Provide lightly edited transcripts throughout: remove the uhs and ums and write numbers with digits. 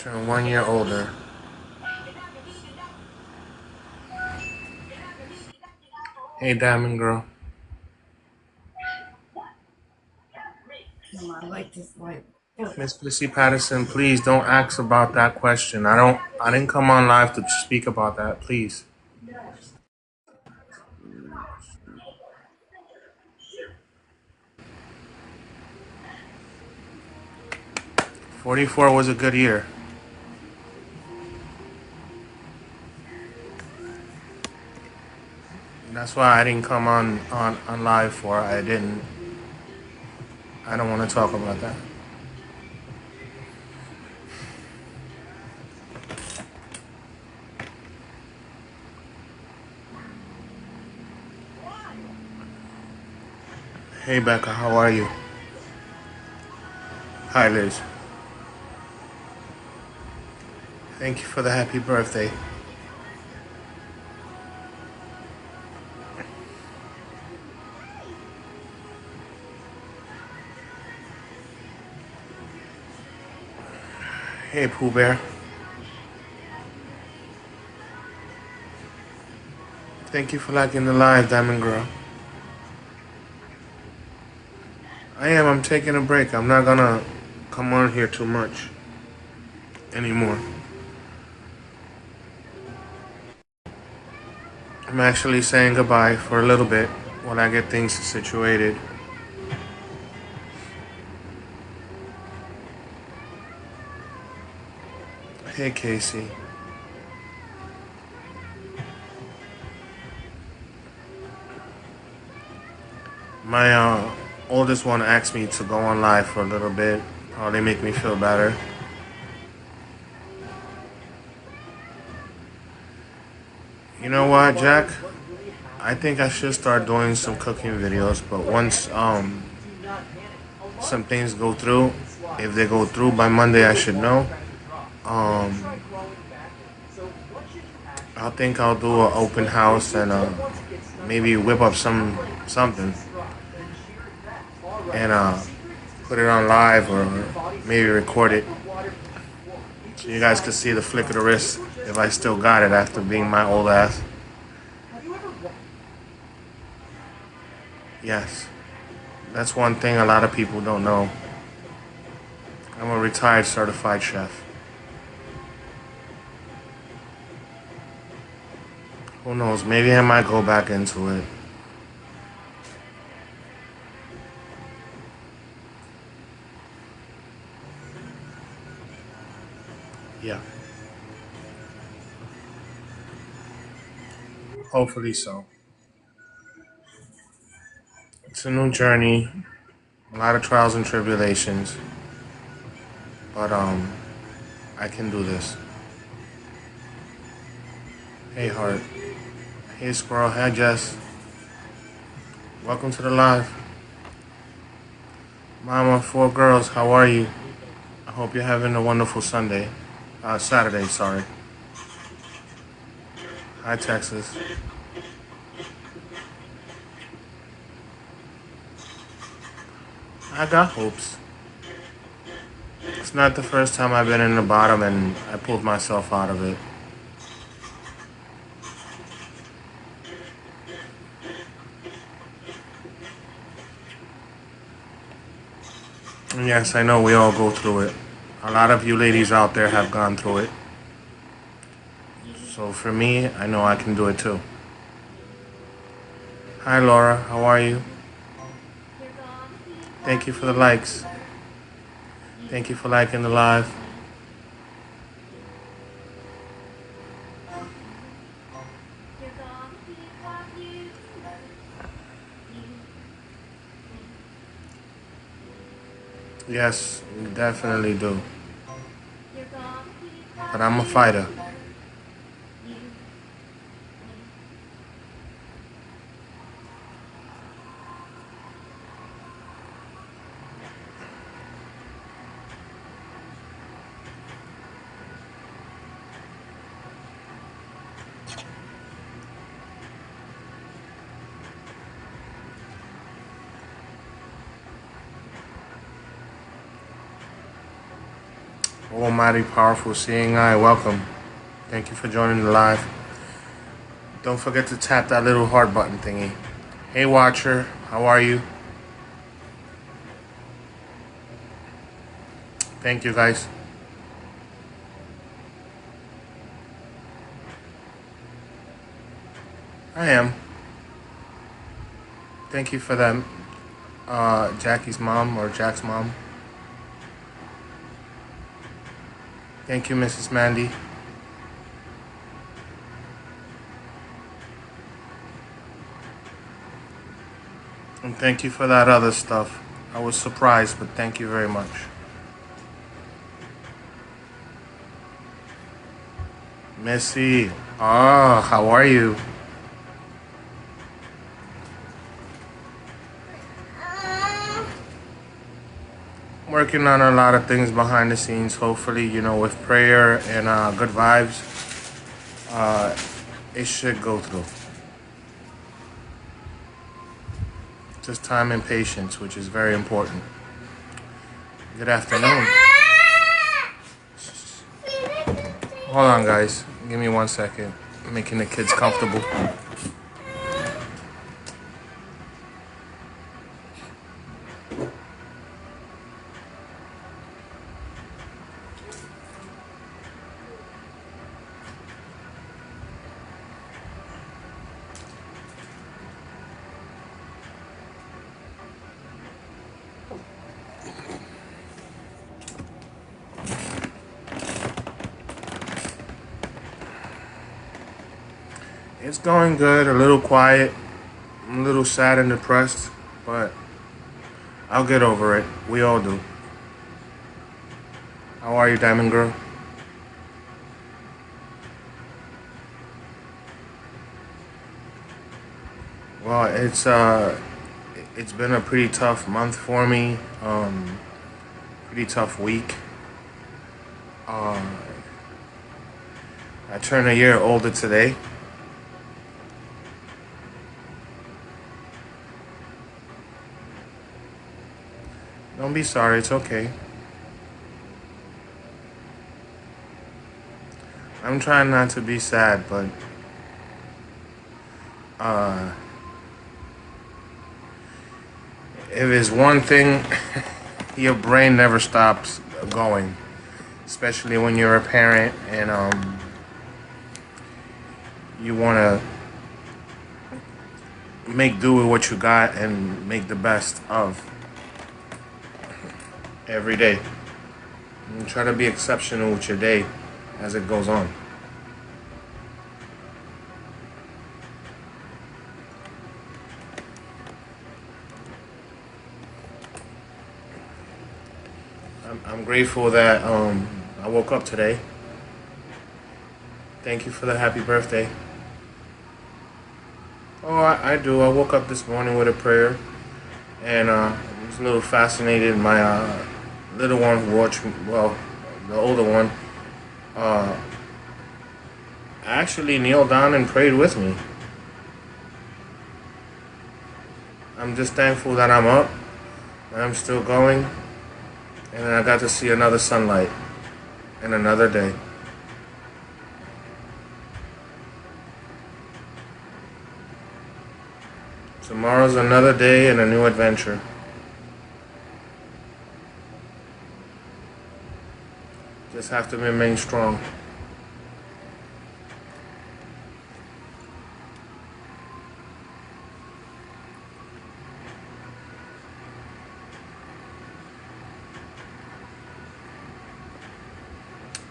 Turn 1 year older. Hey, Diamond Girl. I like this light. Miss Missy Patterson, please don't ask about that question. I didn't come on live to speak about that, please. 44 was a good year. That's why I didn't come on live for. I didn't. I don't want to talk about that. Hey, Becca, how are you? Hi, Liz. Thank you for the happy birthday. Hey, Pooh Bear. Thank you for liking the live, Diamond Girl. I am. I'm taking a break. I'm not gonna come on here too much anymore. I'm actually saying goodbye for a little bit when I get things situated. Hey, Casey. My oldest one asked me to go on live for a little bit. They make me feel better. You know what, Jack? I think I should start doing some cooking videos, but once some things go through, if they go through by Monday, I should know. I think I'll do an open house and maybe whip up something and put it on live or maybe record it so you guys can see the flick of the wrist if I still got it after being my old ass. Yes, that's one thing a lot of people don't know. I'm a retired certified chef. Who knows? Maybe I might go back into it. Yeah. Hopefully so. It's a new journey, a lot of trials and tribulations, but I can do this. Hey, Heart. Hey, Squirrel. Hi, Jess. Welcome to the live. Mama, 4 girls, how are you? I hope you're having a wonderful Sunday. Saturday, sorry. Hi, Texas. I got hopes. It's not the first time I've been in the bottom and I pulled myself out of it. And yes, I know we all go through it. A lot of you ladies out there have gone through it. So for me, I know I can do it too. Hi, Laura. How are you? Thank you for the likes. Thank you for liking the live. Yes, we definitely do. But I'm a fighter. Almighty, powerful, seeing eye, welcome. Thank you for joining the live. Don't forget to tap that little heart button thingy. Hey, watcher, how are you? Thank you, guys. I am. Thank you for that, Jackie's mom or Jack's mom. Thank you, Mrs. Mandy. And thank you for that other stuff. I was surprised, but thank you very much. Missy, how are you? Working on a lot of things behind the scenes. Hopefully, with prayer and good vibes, it should go through. Just time and patience, which is very important. Good afternoon. Hold on, guys. Give me 1 second. I'm making the kids comfortable. It's going good, a little quiet. I'm a little sad and depressed, but I'll get over it. We all do. How are you, Diamond Girl? Well, it's been a pretty tough month for me. Pretty tough week. I turned a year older today. Don't be sorry, it's okay. I'm trying not to be sad, but if it's one thing, your brain never stops going, especially when you're a parent and you want to make do with what you got and make the best of every day. And try to be exceptional with your day as it goes on. I'm grateful that I woke up today. Thank you for the happy birthday. Oh, I do. I woke up this morning with a prayer, and I was a little fascinated. My little one watched, well, the older one, actually kneeled down and prayed with me. I'm just thankful that I'm up, and I'm still going, and I got to see another sunlight and another day. Tomorrow's another day and a new adventure. Just have to remain strong.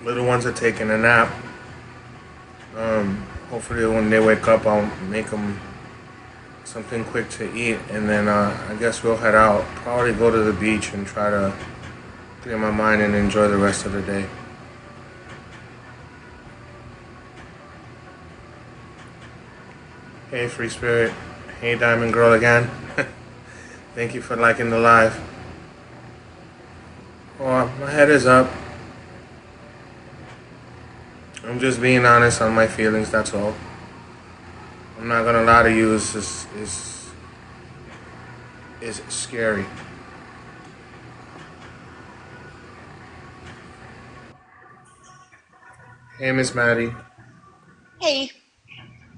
Little ones are taking a nap. Hopefully when they wake up, I'll make them something quick to eat, and then I guess we'll head out. Probably go to the beach and try to clear my mind and enjoy the rest of the day. Hey, Free Spirit. Hey, Diamond Girl again. Thank you for liking the live. Oh, my head is up. I'm just being honest on my feelings, that's all. I'm not gonna lie to you, it's scary. Hey, Miss Maddie. Hey,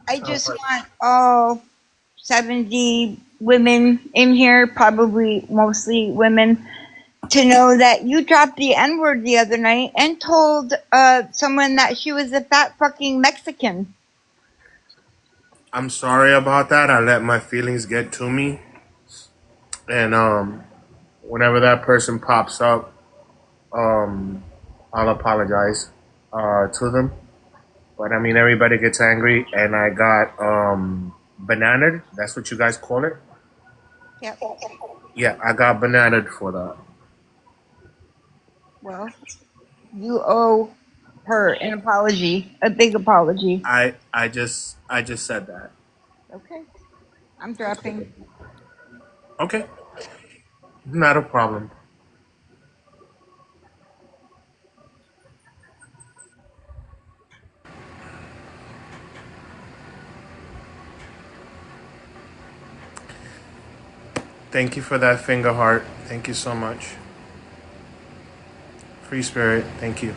I How just are want all 70 women in here, probably mostly women, to know that you dropped the N word the other night and told someone that she was a fat fucking Mexican. I'm sorry about that. I let my feelings get to me, and whenever that person pops up, um, I'll apologize to them. But I mean, everybody gets angry, and I got bananaed. That's what you guys call it. Yep. Yeah, I got bananaed for that. Well, you owe her an apology, a big apology. I just said that. Okay, I'm dropping. Okay, not a problem. Thank you for that finger heart. Thank you so much. Free spirit. Thank you.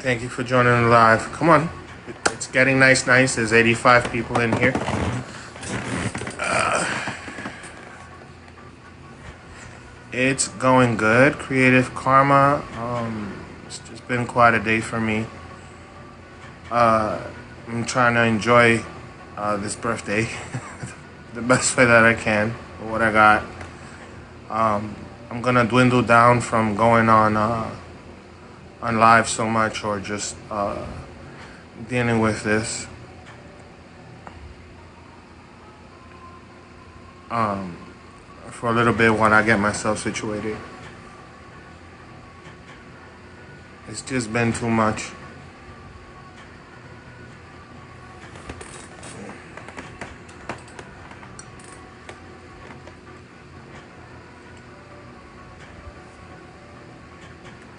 Thank you for joining the live. Come on. It's getting nice. There's 85 people in here. It's going good. Creative Karma. It's just been quite a day for me. I'm trying to enjoy this birthday the best way that I can with what I got. I'm gonna dwindle down from going on live so much or just dealing with this for a little bit when I get myself situated. It's just been too much.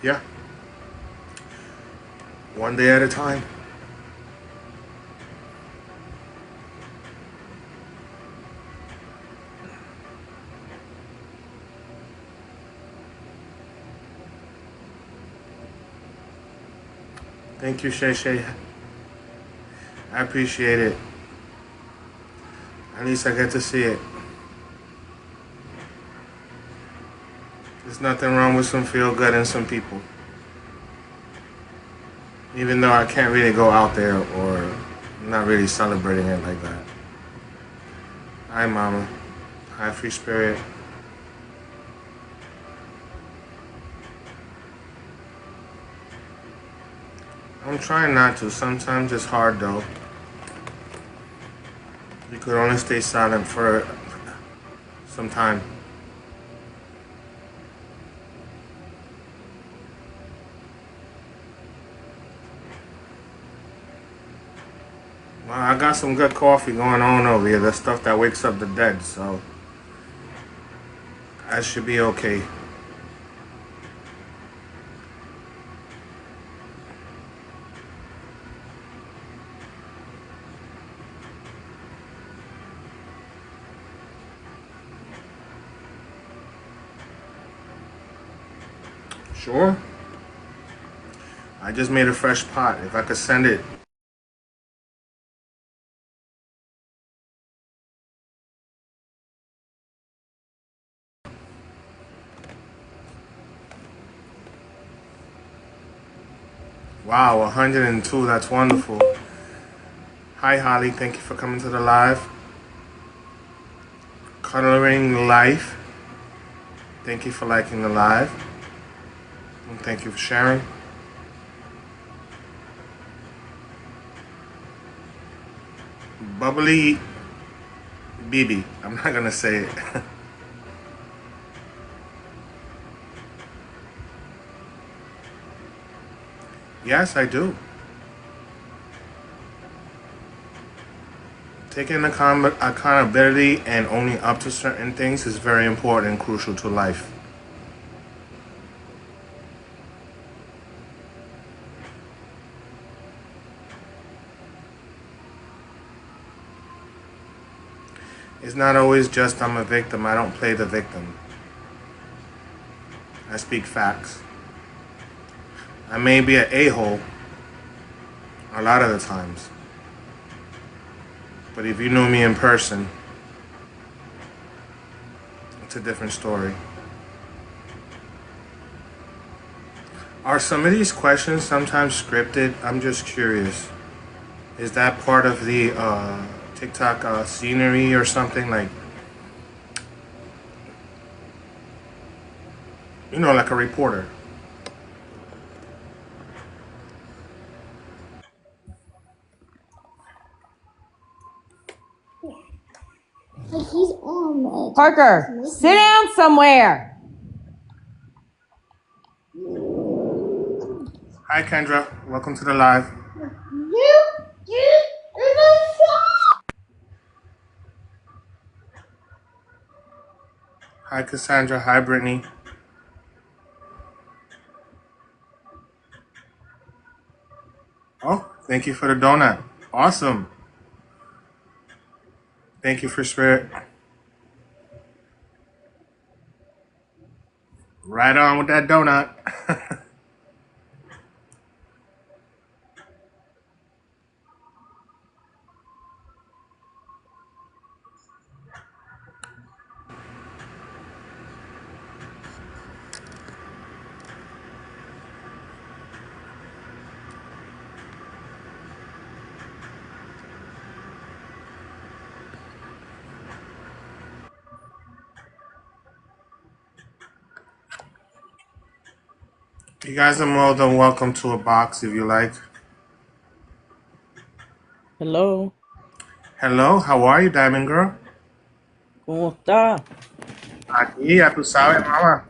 Yeah, one day at a time. Thank you, Shay Shay. I appreciate it. At least I get to see it. There's nothing wrong with some feel good in some people. Even though I can't really go out there or I'm not really celebrating it like that. Hi, Mama. Hi, Free Spirit. I'm trying not to. Sometimes it's hard though. You could only stay silent for some time. Well, I got some good coffee going on over here. The stuff that wakes up the dead, so I should be okay. Sure. I just made a fresh pot. If I could send it. Wow, 102. That's wonderful. Hi, Holly. Thank you for coming to the live. Coloring Life. Thank you for liking the live. And thank you for sharing. Bubbly BB. I'm not gonna say it. Yes, I do. Taking accountability and owning up to certain things is very important and crucial to life. It's not always just I'm a victim. I don't play the victim. I speak facts. I may be an a-hole a lot of the times. But if you knew me in person, it's a different story. Are some of these questions sometimes scripted? I'm just curious. Is that part of the TikTok scenery or something? Like, like a reporter. Like he's on it. Parker, sit down somewhere. Hi, Kendra. Welcome to the live. Hi, Cassandra. Hi, Brittany. Oh, thank you for the donut. Awesome. Thank you for spirit. Right on with that donut. You guys are more than welcome to a box if you like. Hello, Hello, how are you, Diamond Girl? ¿cómo está? Aquí, ya tú sabes, mamá.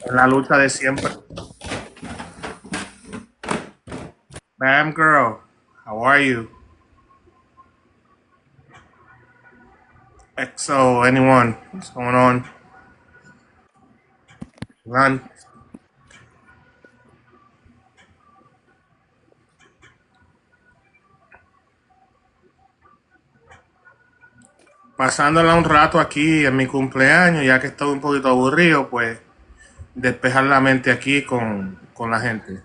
En la lucha de siempre. Bam Girl, how are you? EXO, anyone? What's going on? Run. Pasándola un rato aquí en mi cumpleaños, ya que estoy un poquito aburrido, pues despejar la mente aquí con la gente.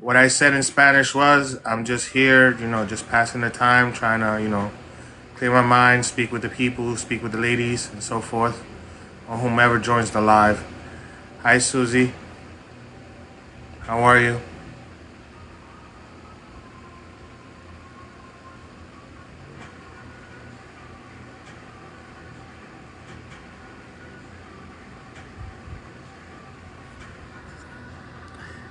What I said in Spanish was, I'm just here, just passing the time, trying to, clear my mind, speak with the people, speak with the ladies, and so forth, or whomever joins the live. Hi, Susie. How are you?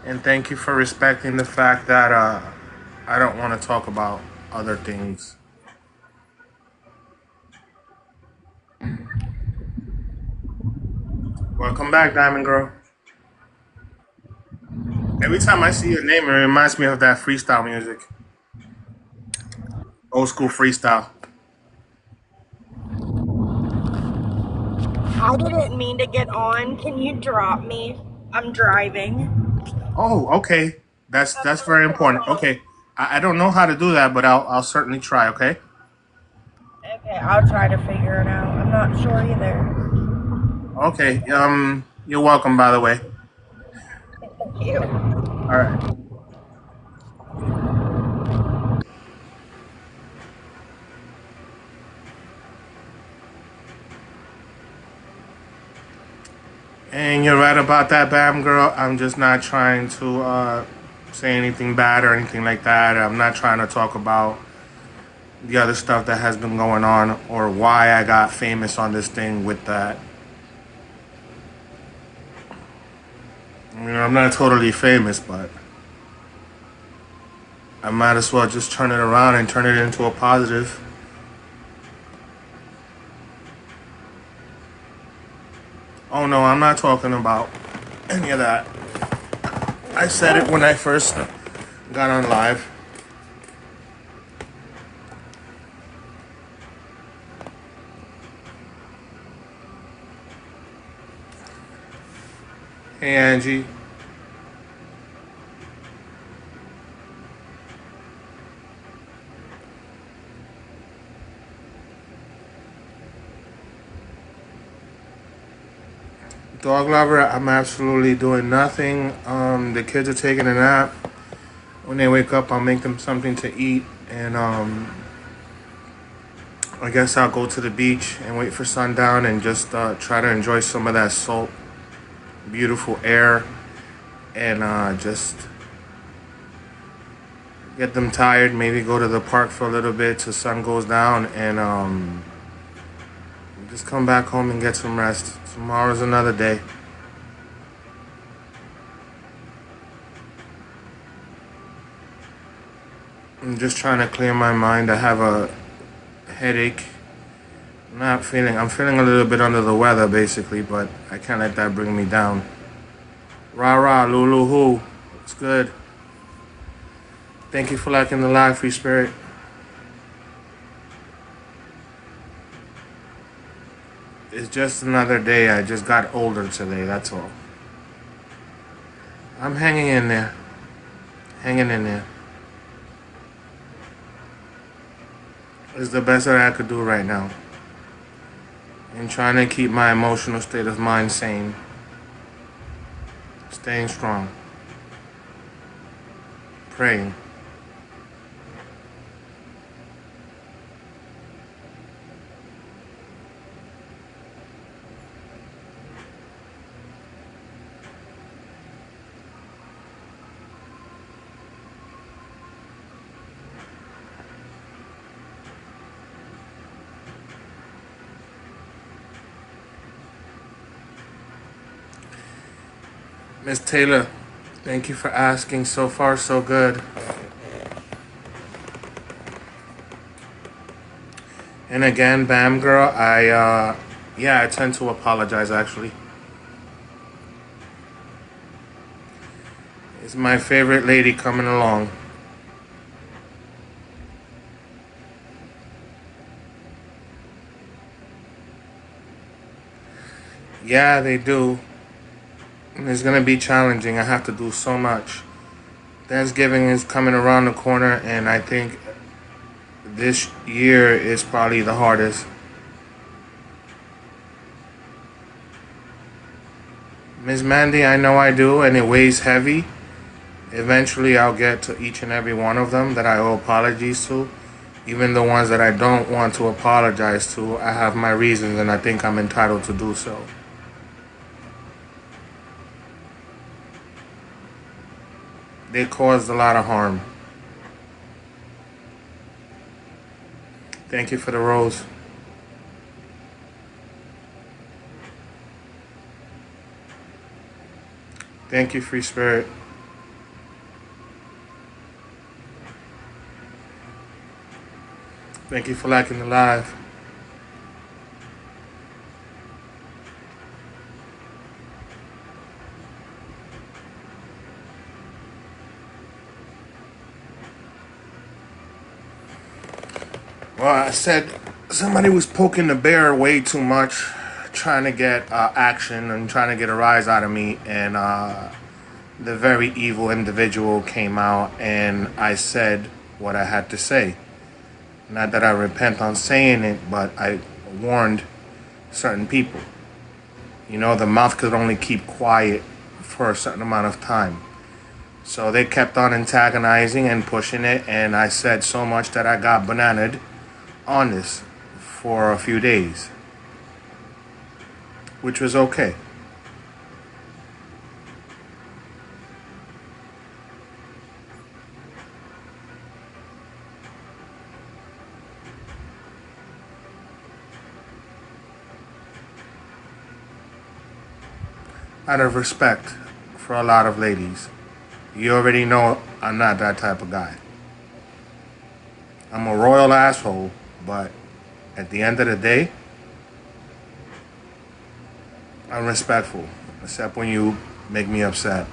And thank you for respecting the fact that I don't want to talk about other things. Welcome back, Diamond Girl. Every time I see your name, it reminds me of that freestyle music. Old school freestyle. I didn't mean to get on. Can you drop me? I'm driving. Oh, okay. That's very important. Okay. I don't know how to do that, but I'll certainly try, okay? Okay, I'll try to figure it out. I'm not sure either. Okay. You're welcome, by the way. Thank you. All right. And you're right about that, Bam Girl. I'm just not trying to say anything bad or anything like that. I'm not trying to talk about the other stuff that has been going on or why I got famous on this thing with that. I'm not totally famous, but I might as well just turn it around and turn it into a positive. Oh no, I'm not talking about any of that. I said it when I first got on live. Hey Angie. Dog lover, I'm absolutely doing nothing. The kids are taking a nap. When they wake up, I'll make them something to eat, and I guess I'll go to the beach and wait for sundown and just try to enjoy some of that salt, beautiful air, and just get them tired. Maybe go to the park for a little bit till sun goes down, and just come back home and get some rest. Tomorrow's another day. I'm just trying to clear my mind. I have a headache. I'm feeling a little bit under the weather basically, but I can't let that bring me down. Rah rah, Lulu hoo. It's good. Thank you for liking the live, free spirit. It's just another day. I just got older today, that's all. I'm hanging in there. Hanging in there. It's the best that I could do right now. And trying to keep my emotional state of mind sane. Staying strong. Praying. Miss Taylor, thank you for asking. So far, so good. And again, Bam Girl, I tend to apologize actually. It's my favorite lady coming along. Yeah, they do. And it's gonna be challenging. I have to do so much. Thanksgiving is coming around the corner, and I think this year is probably the hardest. Miss Mandy, I know I do, and it weighs heavy. Eventually, I'll get to each and every one of them that I owe apologies to. Even the ones that I don't want to apologize to, I have my reasons, and I think I'm entitled to do so. They caused a lot of harm. Thank you for the rose. Thank you, free spirit. Thank you for liking the live. Well, I said somebody was poking the bear way too much, trying to get action and trying to get a rise out of me, and the very evil individual came out, and I said what I had to say. Not that I repent on saying it, but I warned certain people. You know, the mouth could only keep quiet for a certain amount of time. So they kept on antagonizing and pushing it, and I said so much that I got bananaed on this for a few days, which was okay. Out of respect for a lot of ladies. You already know I'm not that type of guy. I'm a royal asshole, but at the end of the day, I'm respectful, except when you make me upset.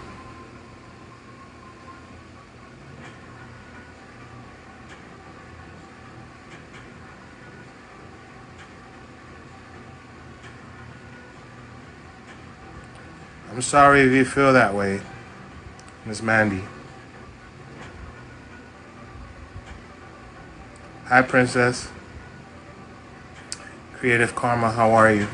I'm sorry if you feel that way, Miss Mandy. Hi, Princess. Creative Karma, how are you?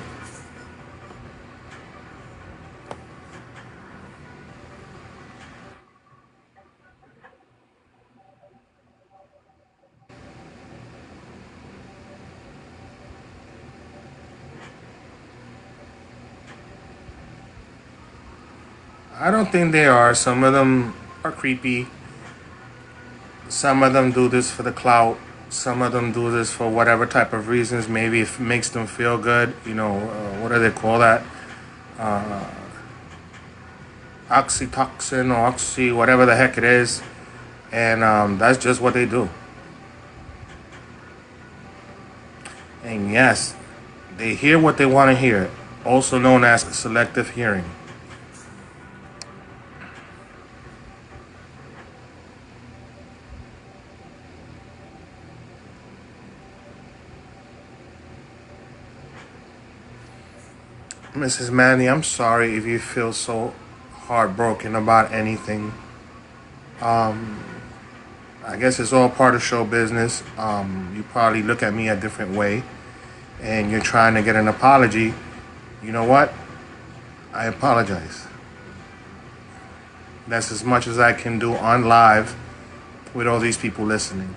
I don't think they are. Some of them are creepy. Some of them do this for the clout. Some of them do this for whatever type of reasons. Maybe it makes them feel good. What do they call that? Oxytocin or oxy, whatever the heck it is. And that's just what they do. And yes, they hear what they want to hear, also known as selective hearing. Mrs. Manny, I'm sorry if you feel so heartbroken about anything. I guess it's all part of show business. You probably look at me a different way and you're trying to get an apology. You know what? I apologize. That's as much as I can do on live with all these people listening.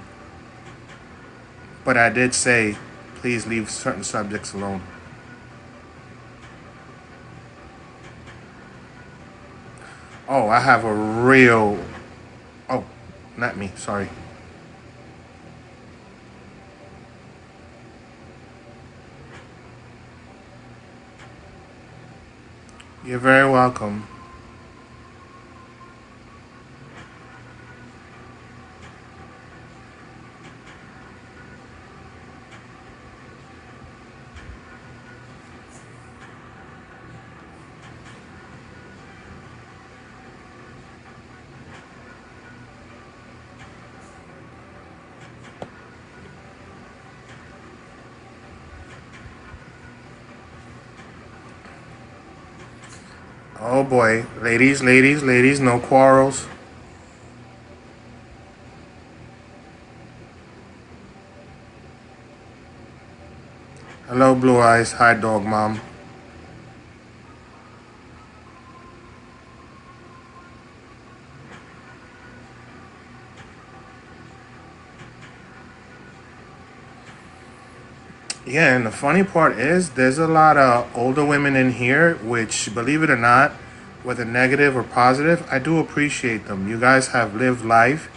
But I did say, please leave certain subjects alone. Oh, I have a real... Oh, not me, sorry. You're very welcome. Oh boy, ladies, no quarrels. Hello, Blue Eyes. Hi, Dog Mom. Yeah, and the funny part is there's a lot of older women in here, which, believe it or not, whether negative or positive, I do appreciate them. You guys have lived life.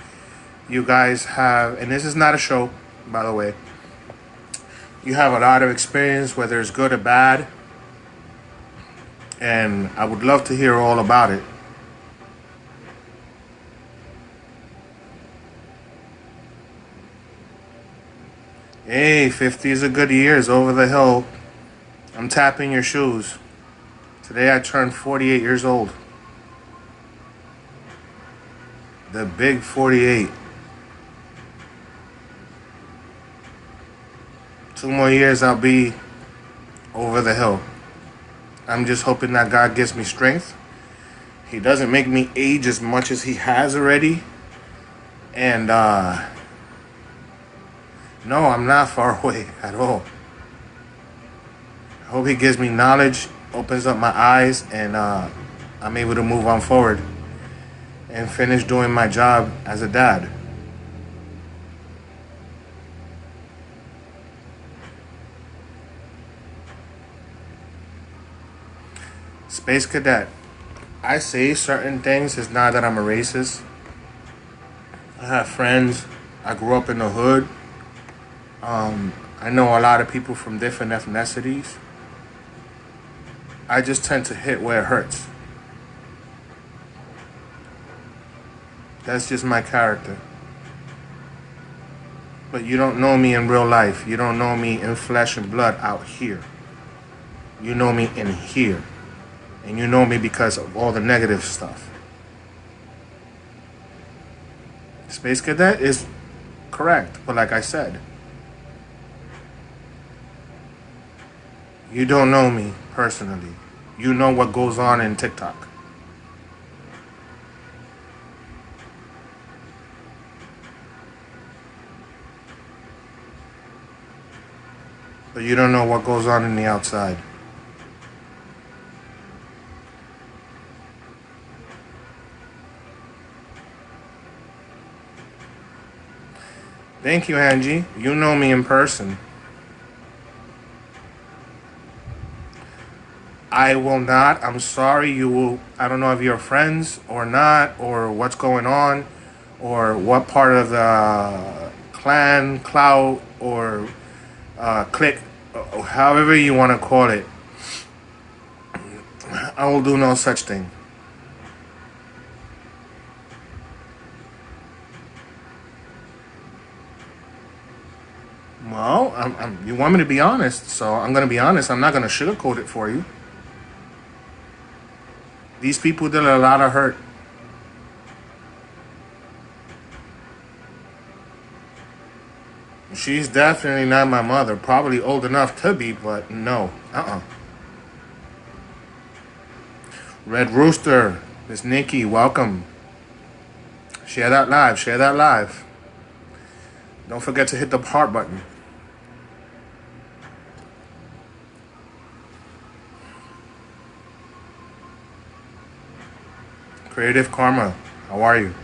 You guys have, and this is not a show, by the way. You have a lot of experience, whether it's good or bad, and I would love to hear all about it. Hey, 50 is a good year. It's over the hill. I'm tapping your shoes. Today I turned 48 years old. The big 48. 2 more years I'll be over the hill. I'm just hoping that God gives me strength. He doesn't make me age as much as he has already. And no, I'm not far away at all. I hope he gives me knowledge, opens up my eyes, and I'm able to move on forward and finish doing my job as a dad. Space Cadet. I say certain things. It's not that I'm a racist. I have friends. I grew up in the hood. I know a lot of people from different ethnicities. I just tend to hit where it hurts. That's just my character. But you don't know me in real life. You don't know me in flesh and blood out here. You know me in here. And you know me because of all the negative stuff. Space Cadet is correct. But like I said, you don't know me personally. You know what goes on in TikTok. But you don't know what goes on in the outside. Thank you, Angie. You know me in person. I will not. I'm sorry. You will. I don't know if you're friends or not, or what's going on, or what part of the clan, clout, or clique, however you want to call it. I will do no such thing. Well, you want me to be honest, so I'm going to be honest. I'm not going to sugarcoat it for you. These people did a lot of hurt. She's definitely not my mother. Probably old enough to be, but no. Red Rooster, Miss Nikki, welcome. Share that live. Share that live. Don't forget to hit the heart button. Creative Karma, how are you?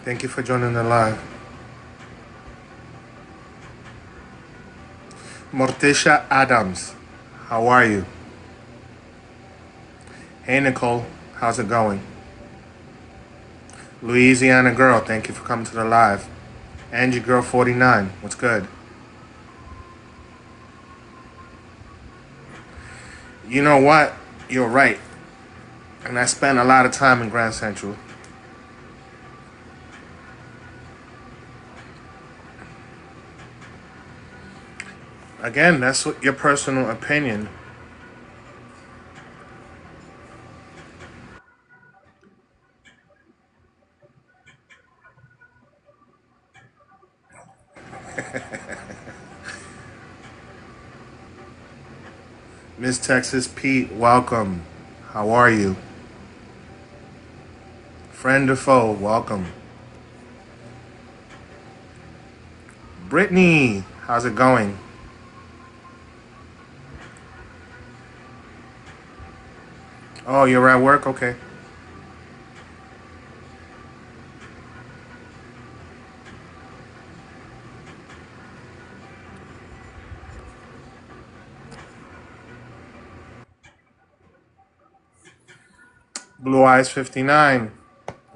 Thank you for joining the live. Morticia Adams, how are you? Hey Nicole, how's it going? Louisiana Girl, thank you for coming to the live. Angie Girl 49, what's good? You know what? You're right. And I spent a lot of time in Grand Central. Again, that's your personal opinion. Miss Texas Pete, welcome. How are you? Friend or foe, welcome. Brittany, how's it going? Oh, you're at work? Okay. Blue Eyes 59,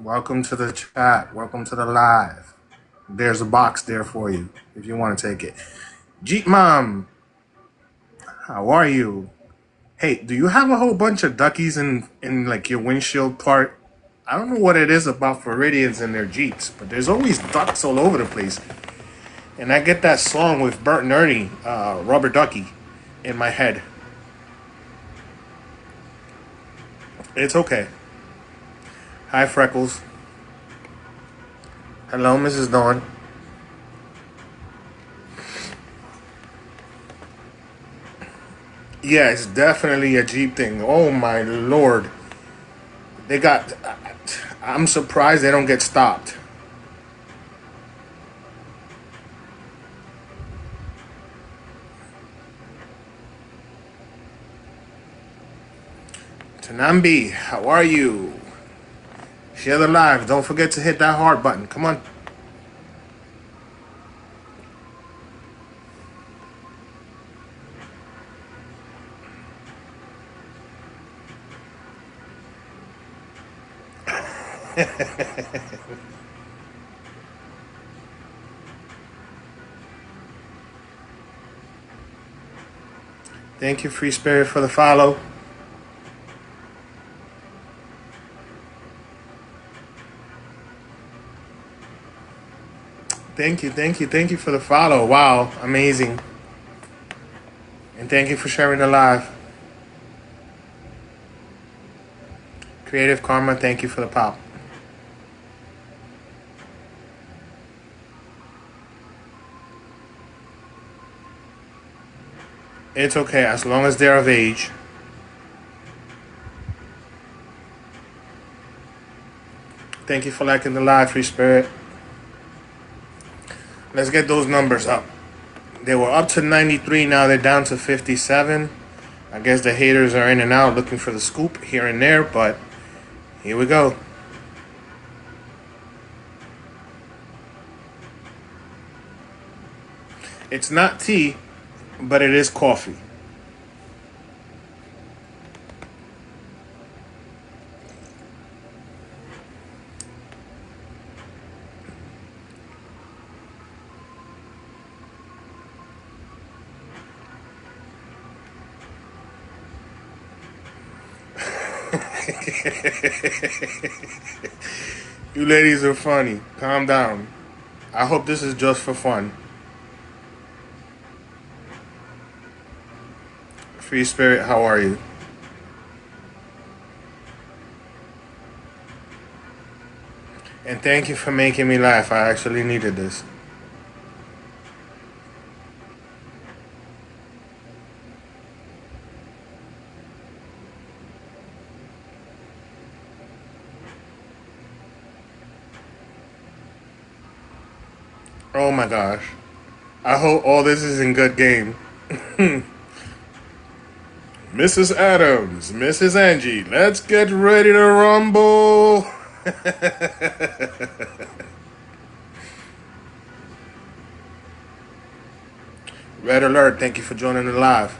welcome to the chat. Welcome to the live. There's a box there for you if you want to take it. Jeep Mom, how are you? Hey, do you have a whole bunch of duckies in like your windshield part? I don't know what it is about Floridians and their Jeeps, but there's always ducks all over the place. And I get that song with Bert and Ernie, Rubber Ducky, in my head. It's okay. Hi, Freckles. Hello, Mrs. Dawn. Yeah, it's definitely a Jeep thing. Oh my lord. They got. I'm surprised they don't get stopped. Tanambi, how are you? Share the live. Don't forget to hit that heart button. Come on. Thank you, Free Spirit, for the follow. Thank you for the follow. Wow, amazing. And thank you for sharing the live. Creative Karma, thank you for the pop. It's okay, as long as they're of age. Thank you for liking the live, Free Spirit. Let's get those numbers up. They were up to 93. Now they're down to 57. I guess the haters are in and out looking for the scoop here and there, but here we go. It's not tea, but it is coffee. You ladies are funny. Calm down. I hope this is just for fun. Free Spirit, how are you? And thank you for making me laugh. I actually needed this. Oh my gosh. I hope all this is in good game. Mrs. Adams, Mrs. Angie, let's get ready to rumble. Red alert, thank you for joining the live.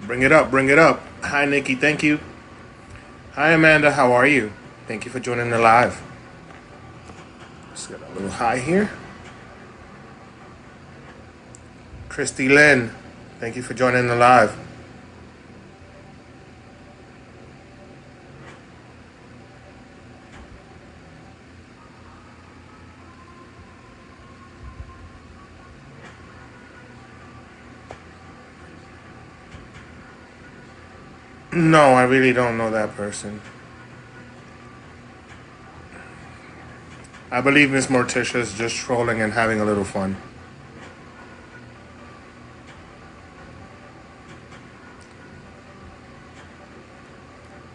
Bring it up, bring it up. Hi, Nikki, thank you. Hi, Amanda, how are you? Thank you for joining the live. Let's get a little high here. Christy Lynn, thank you for joining the live. No, I really don't know that person. I believe Miss Morticia is just trolling and having a little fun.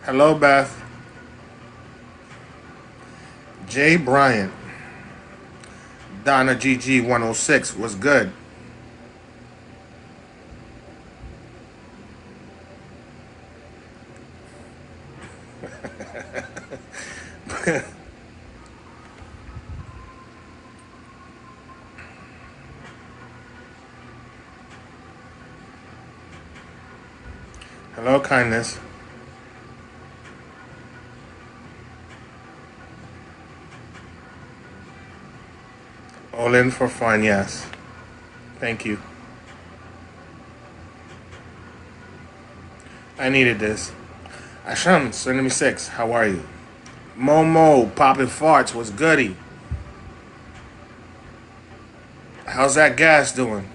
Hello, Beth. Jay Bryant. Donna GG 106 was good. Hello, kindness. All in for fun, yes. Thank you. I needed this. Asham, 76, how are you? Momo, popping farts, was goody? How's that gas doing?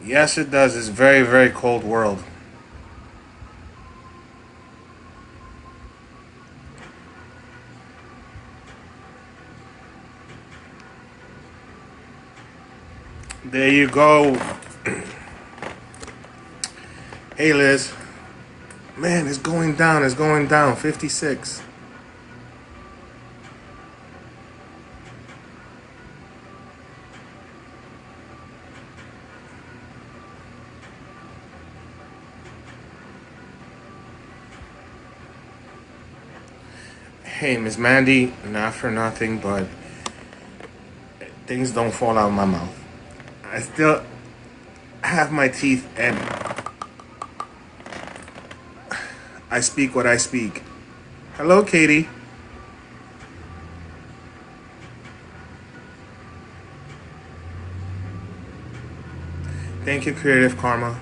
Yes, it does. It's very, very cold world. There you go. Hey, Liz. Man, it's going down. It's going down. 56. Hey, Miss Mandy, not for nothing, but things don't fall out of my mouth. I still have my teeth and I speak what I speak. Hello, Katie. Thank you, Creative Karma.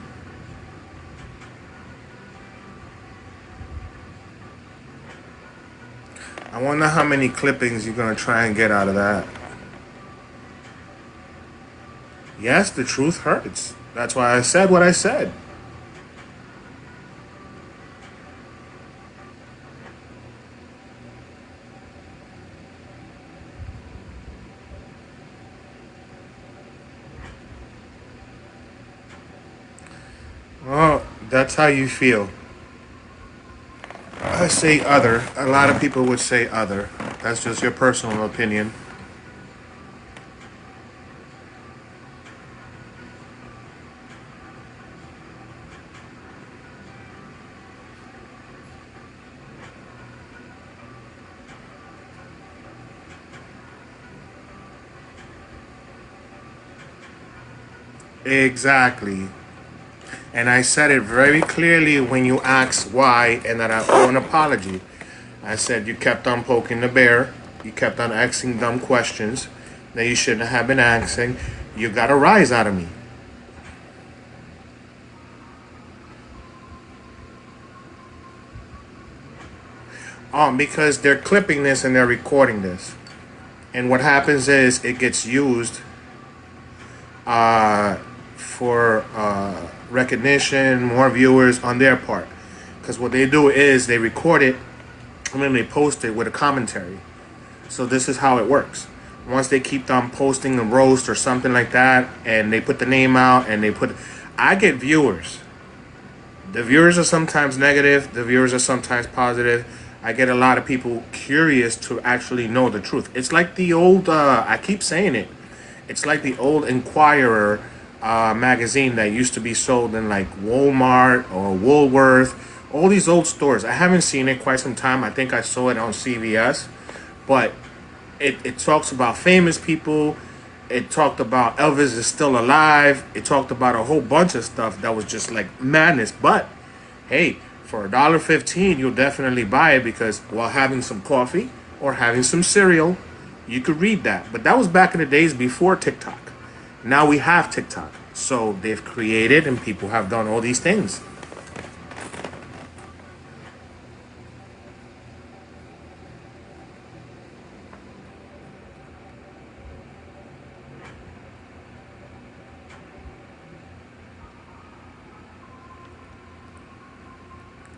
I wonder how many clippings you're going to try and get out of that. Yes, the truth hurts. That's why I said what I said. Oh, that's how you feel. I say other. A lot of people would say other. That's just your personal opinion. Exactly. And I said it very clearly when you asked why and that I owe an apology. I said you kept on poking the bear. You kept on asking dumb questions that you shouldn't have been asking. You got a rise out of me. Because they're clipping this and they're recording this. And what happens is it gets used for recognition, more viewers on their part. Because what they do is they record it and then they post it with a commentary. So this is how it works. Once they keep on posting a roast or something like that, and they put the name out and they put, I get viewers. The viewers are sometimes negative. The viewers are sometimes positive. I get a lot of people curious to actually know the truth. It's like the old, I keep saying it. It's like the old Inquirer magazine that used to be sold in like Walmart or Woolworth. All these old stores. I haven't seen it quite some time. I think I saw it on CVS. But it talks about famous people. It talked about Elvis is still alive. It talked about a whole bunch of stuff that was just like madness. But hey, for $1.15, you'll definitely buy it because while having some coffee or having some cereal, you could read that. But that was back in the days before TikTok. Now we have TikTok. So they've created and people have done all these things.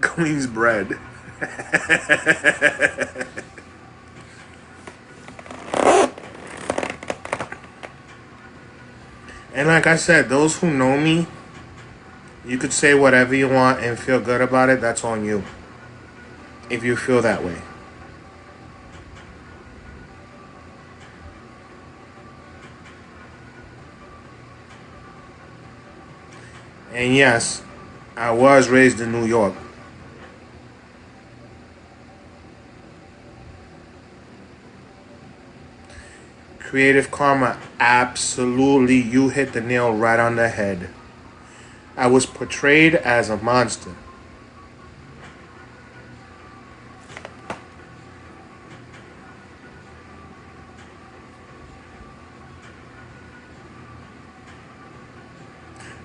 Queen's bread. And like I said, those who know me, you could say whatever you want and feel good about it. That's on you. If you feel that way. And yes, I was raised in New York. Creative Karma, absolutely, you hit the nail right on the head. I was portrayed as a monster.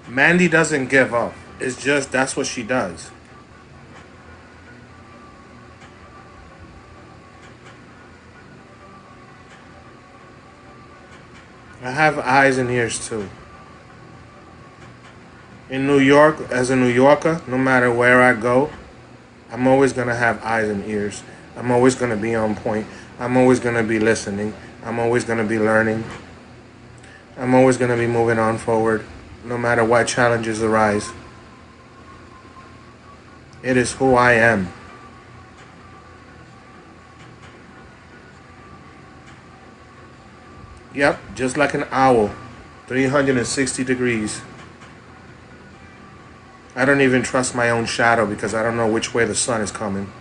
Mandy doesn't give up. It's just that's what she does. I have eyes and ears too. In New York, as a New Yorker, no matter where I go, I'm always going to have eyes and ears. I'm always going to be on point. I'm always going to be listening. I'm always going to be learning. I'm always going to be moving on forward, no matter what challenges arise. It is who I am. Yep, just like an owl, 360 degrees. I don't even trust my own shadow because I don't know which way the sun is coming.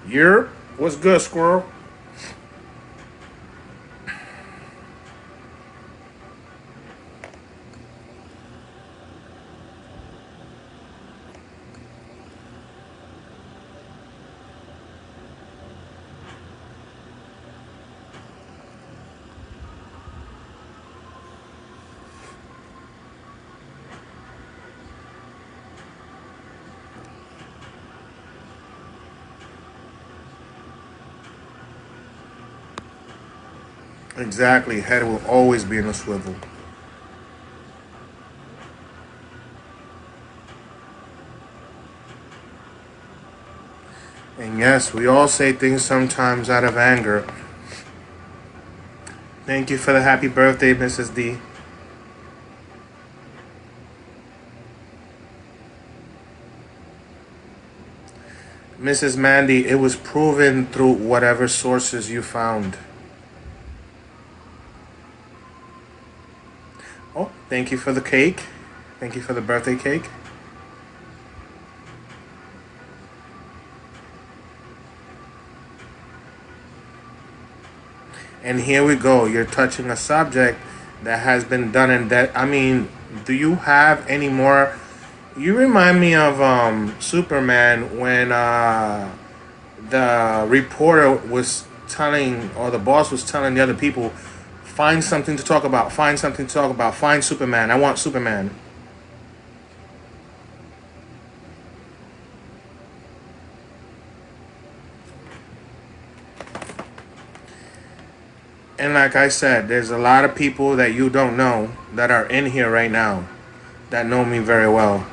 Yerp, what's good, squirrel? Exactly, head will always be in a swivel. And yes, we all say things sometimes out of anger. Thank you for the happy birthday, Mrs. D. Mrs. Mandy, it was proven through whatever sources you found. Oh, thank you for the cake. Thank you for the birthday cake. And here we go. You're touching a subject that has been done and that. I mean, do you have any more? You remind me of Superman when the reporter was telling, or the boss was telling the other people, find something to talk about, find something to talk about, find Superman. I want Superman. And like I said, there's a lot of people that you don't know that are in here right now that know me very well.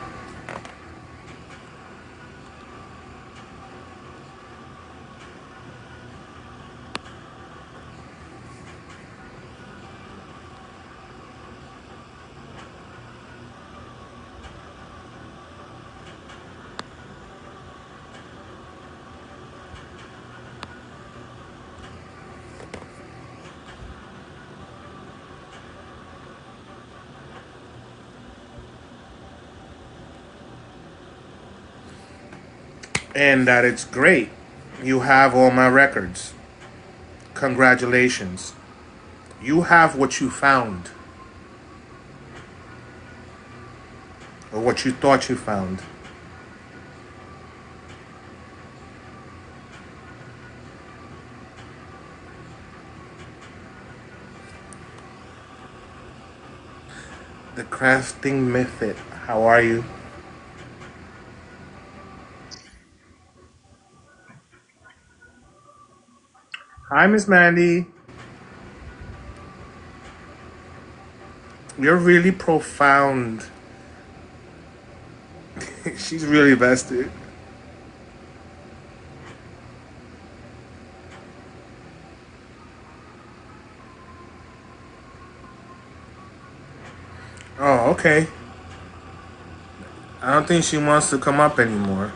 And that it's great. You have all my records. Congratulations. You have what you found, or what you thought you found. The crafting method. How are you? Hi, Miss Mandy. You're really profound. She's really vested. Oh, okay. I don't think she wants to come up anymore.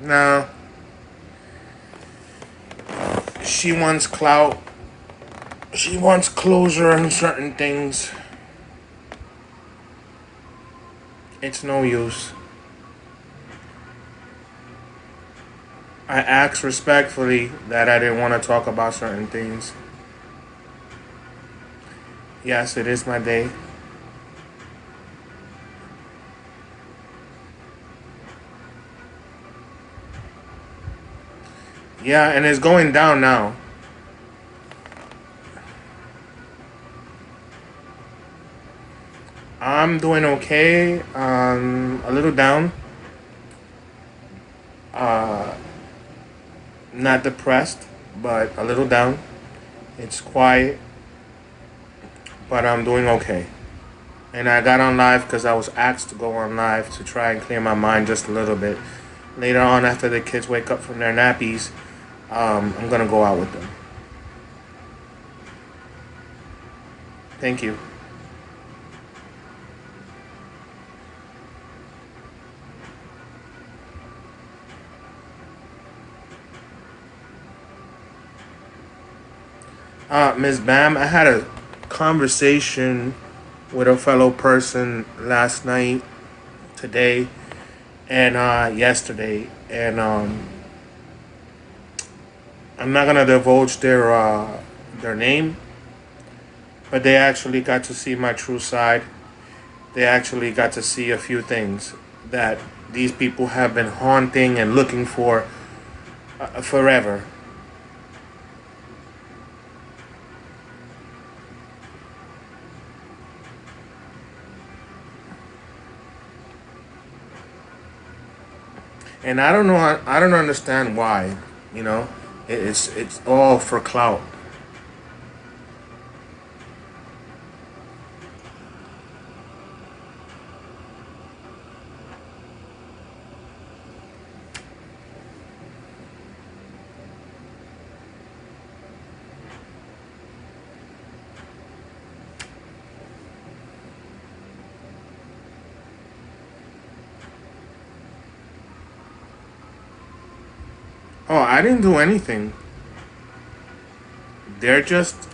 No. She wants clout. She wants closure on certain things. It's no use. I asked respectfully that I didn't want to talk about certain things. Yes, it is my day. Yeah, and it's going down now. I'm doing okay. A little down. Not depressed, but a little down. It's quiet, but I'm doing okay. And I got on live because I was asked to go on live to try and clear my mind just a little bit. Later on, after the kids wake up from their nappies, I'm gonna go out with them. Thank you. Ms. Bam, I had a conversation with a fellow person last night, today, and yesterday, and I'm not gonna divulge their name, but they actually got to see my true side. They actually got to see a few things that these people have been haunting and looking for forever. And I don't know. I don't understand why. You know, it's all for clout. Oh, I didn't do anything. They're just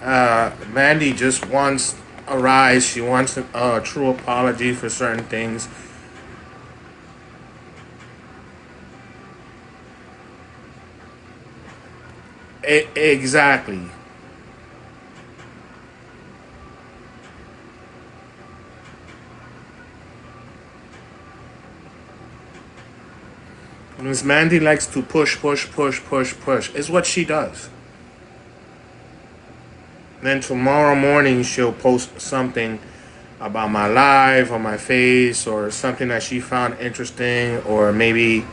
Mandy just wants a rise. She wants a true apology for certain things. Exactly. Miss Mandy likes to push, push, push, push, push. It's what she does. Then tomorrow morning she'll post something about my live on my face or something that she found interesting or maybe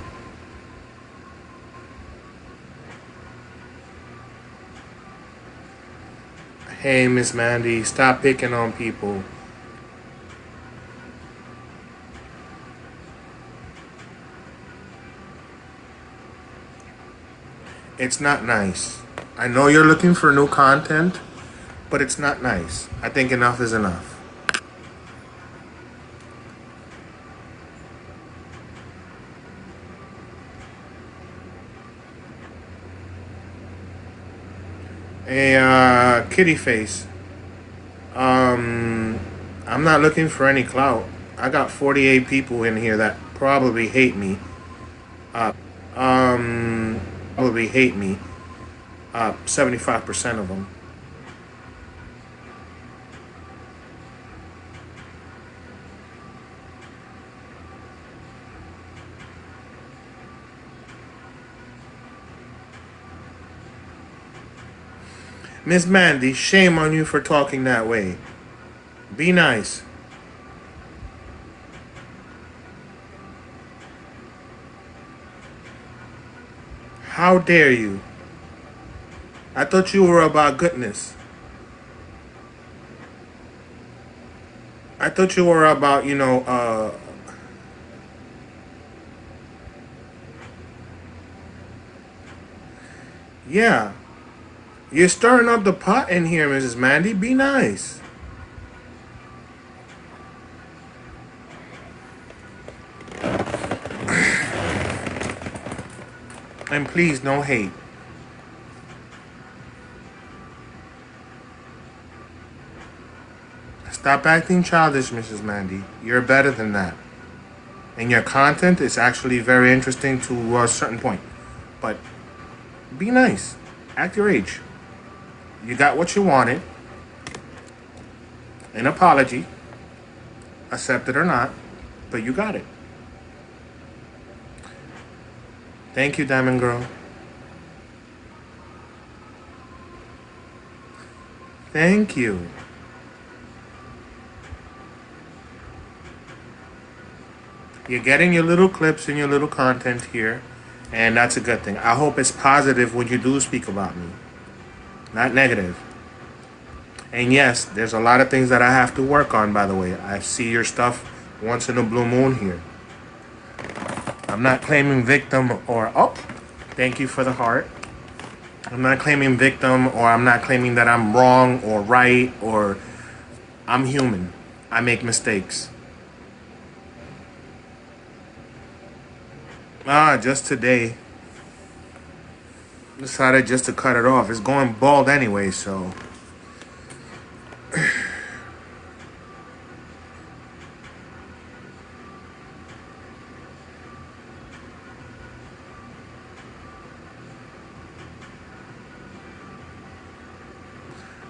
hey Miss Mandy, stop picking on people. It's not nice. I know you're looking for new content, but it's not nice. I think enough is enough. Hey, kitty face. Um, I'm not looking for any clout. I got 48 people in here that probably hate me. Probably hate me. 75% of them. Miss Mandy, shame on you for talking that way. Be nice. How dare you? I thought you were about goodness. I thought you were about, yeah. You're stirring up the pot in here, Mrs. Mandy. Be nice. And please, no hate. Stop acting childish, Mrs. Mandy. You're better than that. And your content is actually very interesting to a certain point. But be nice. Act your age. You got what you wanted. An apology. Accept it or not. But you got it. Thank you, Diamond Girl. Thank you. You're getting your little clips and your little content here, and that's a good thing. I hope it's positive when you do speak about me, not negative. And yes, there's a lot of things that I have to work on, by the way. I see your stuff once in a blue moon here. I'm not claiming victim or, oh, thank you for the heart. I'm not claiming victim or I'm not claiming that I'm wrong or right or I'm human. I make mistakes. Just today. Decided just to cut it off. It's going bald anyway, so.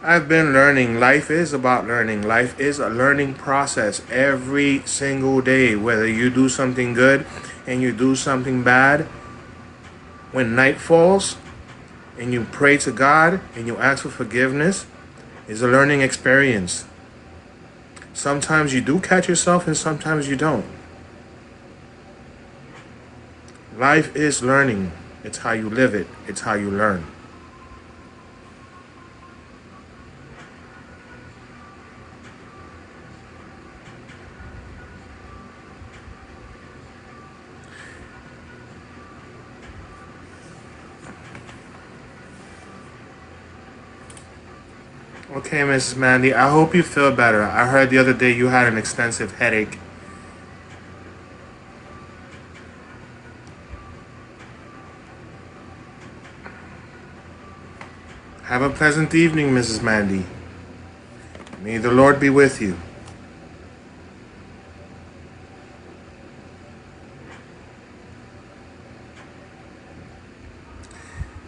I've been learning. Life is about learning. Life is a learning process every single day. Whether you do something good and you do something bad, when night falls and you pray to God and you ask for forgiveness, is a learning experience. Sometimes you do catch yourself and sometimes you don't. Life is learning. It's how you live it. It's how you learn. Okay, Mrs. Mandy, I hope you feel better. I heard the other day you had an extensive headache. Have a pleasant evening, Mrs. Mandy. May the Lord be with you.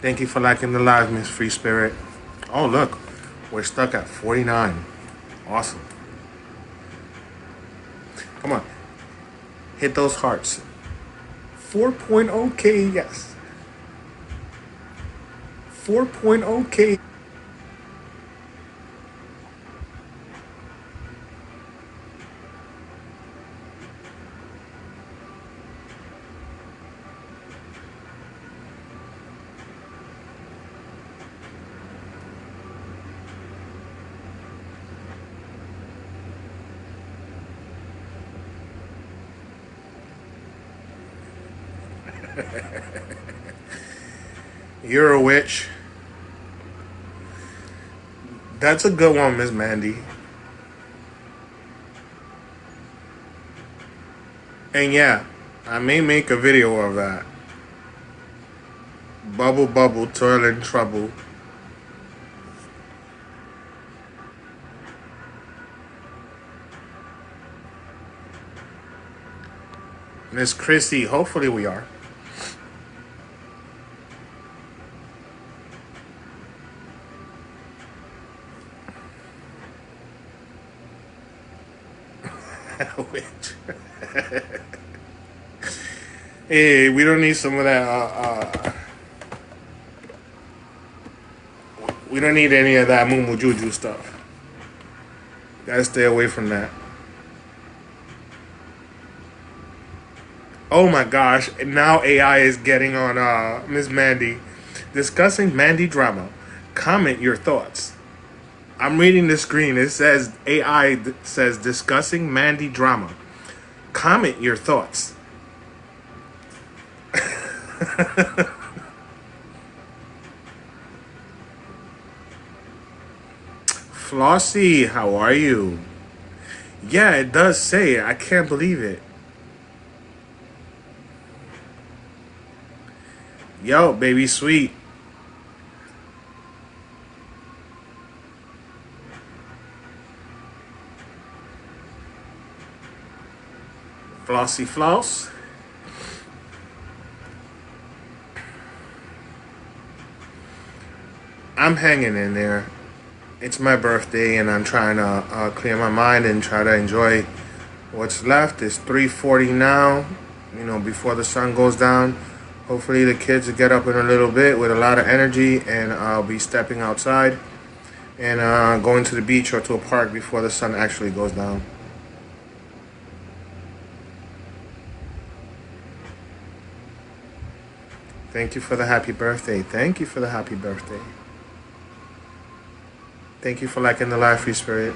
Thank you for liking the live, Miss Free Spirit. Oh, look, we're stuck at 49. Awesome. Come on, hit those hearts. 4.0K, yes. 4.0K. You're a witch. That's a good one, Miss Mandy. And yeah, I may make a video of that. Bubble, bubble, toil and trouble. Miss Chrissy, hopefully we are. Witch. Hey, we don't need some of that. We don't need any of that moo juju stuff. Gotta stay away from that. Oh my gosh! Now AI is getting on Miss Mandy, discussing Mandy drama. Comment your thoughts. I'm reading the screen. It says AI says discussing Mandy drama. Comment your thoughts. Flossie, how are you? Yeah, it does say it. I can't believe it. Yo, baby sweet. Flossie floss. I'm hanging in there. It's my birthday and I'm trying to clear my mind and try to enjoy what's left. It's 3:40 now, you know, before the sun goes down. Hopefully the kids will get up in a little bit with a lot of energy and I'll be stepping outside and going to the beach or to a park before the sun actually goes down. Thank you for the happy birthday. Thank you for the happy birthday. Thank you for liking the live, Free Spirit.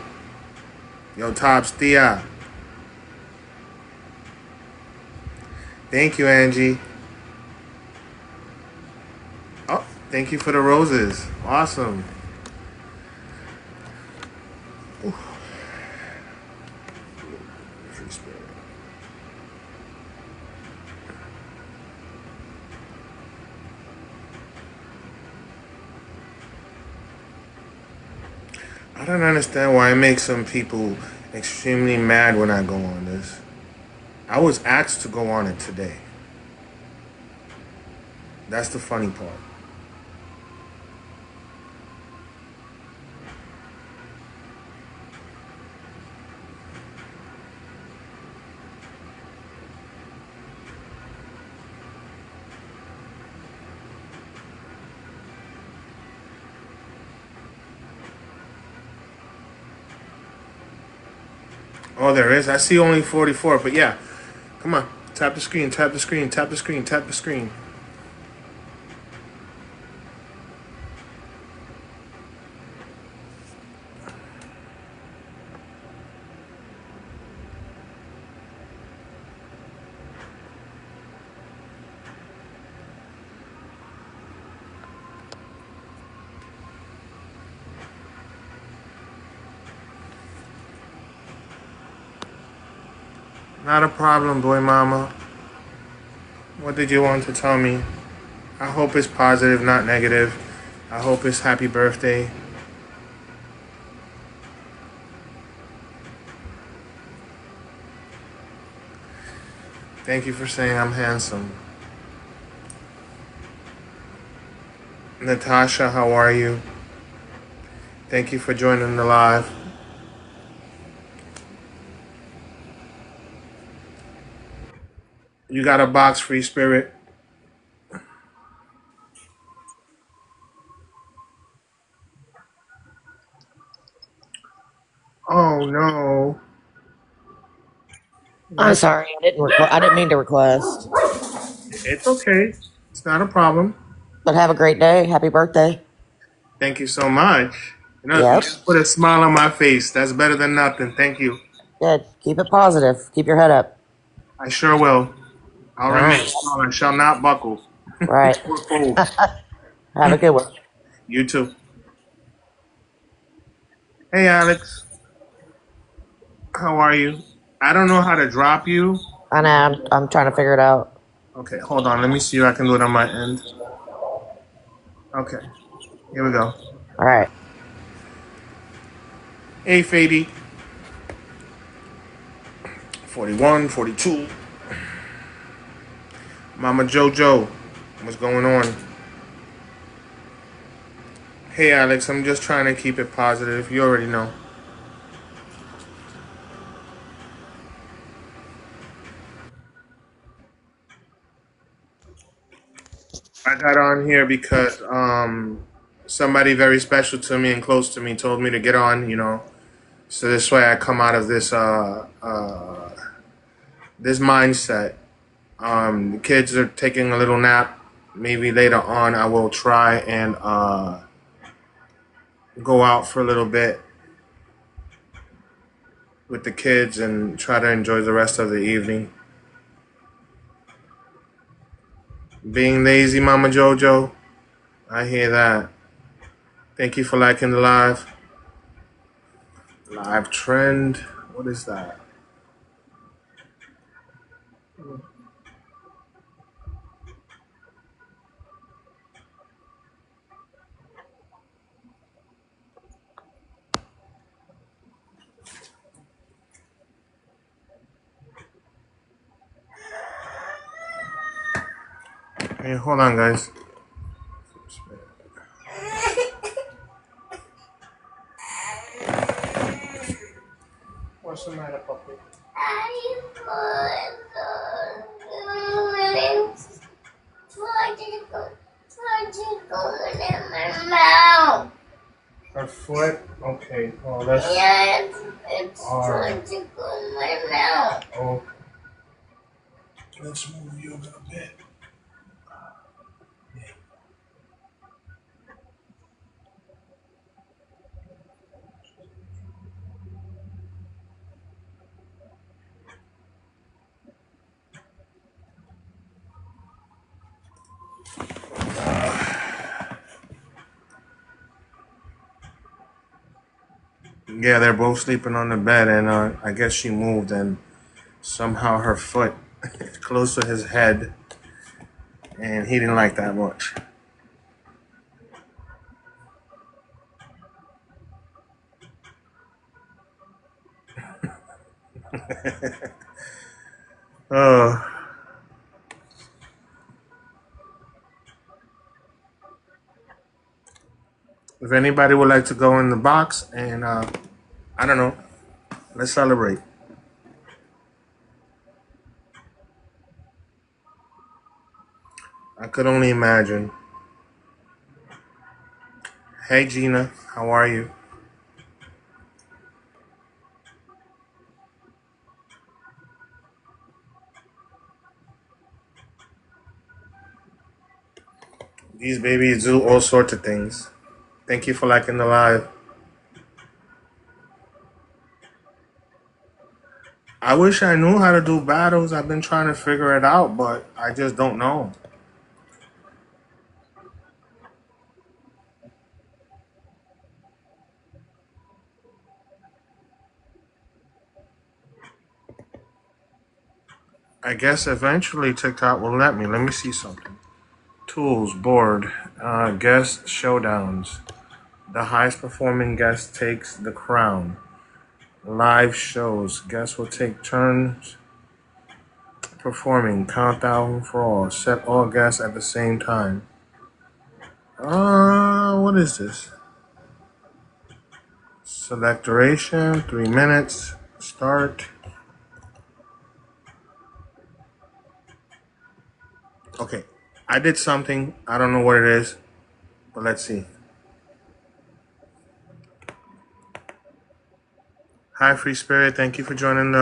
Yo, Tops, Tia. Thank you, Angie. Oh, thank you for the roses. Awesome. Ooh. Free Spirit. I don't understand why it makes some people extremely mad when I go on this. I was asked to go on it today. That's the funny part. Oh, there is. I see only 44, but yeah. Come on. Tap the screen, tap the screen, tap the screen, tap the screen. Not a problem, boy mama. What did you want to tell me? I hope it's positive, not negative. I hope it's happy birthday. Thank you for saying I'm handsome. Natasha, how are you? Thank you for joining the live. You got a box, Free Spirit? Oh no. I'm That's sorry, I didn't mean to request. it's okay. It's not a problem. But have a great day. Happy birthday. Thank you so much. You Yep. just put a smile on my face. That's better than nothing. Thank you. Good. Keep it positive. Keep your head up. I sure will. I'll All remain right. strong. I shall not buckle. Right. Or fold. Have a good one. You too. Hey, Alex. How are you? I don't know how to drop you. I know. I'm trying to figure it out. Okay, hold on. Let me see if I can do it on my end. Okay, here we go. All right. Hey, Fady. 41, 42. Mama Jojo. What's going on? Hey, Alex. I'm just trying to keep it positive. You already know. I got on here because somebody very special to me and close to me told me to get on, So this way I come out of this mindset. The kids are taking a little nap. Maybe later on I will try and go out for a little bit with the kids and try to enjoy the rest of the evening. Being lazy, Mama Jojo. I hear that. Thank you for liking the live. Live trend. What is that? Hey, hold on, guys. What's the matter, puppy? I put in my mouth. Her foot? Okay. Oh, that's. Yeah, it's All right. trying to go in my mouth. Oh. Let's move you a little bit. Yeah, they're both sleeping on the bed, and I guess she moved, and somehow her foot is close to his head, and he didn't like that much. Oh. If anybody would like to go in the box, and I don't know, let's celebrate. I could only imagine. Hey, Gina, how are you? These babies do all sorts of things. Thank you for liking the live. I wish I knew how to do battles. I've been trying to figure it out, but I just don't know. I guess eventually TikTok will let me. Let me see something. Tools, board, guest showdowns. The highest performing guest takes the crown. Live shows. Guests will take turns performing. Countdown for all. Set all guests at the same time. What is this? Select duration, 3 minutes. Start. Okay, I did something. I don't know what it is, but let's see. Hi, Free Spirit. Thank you for joining.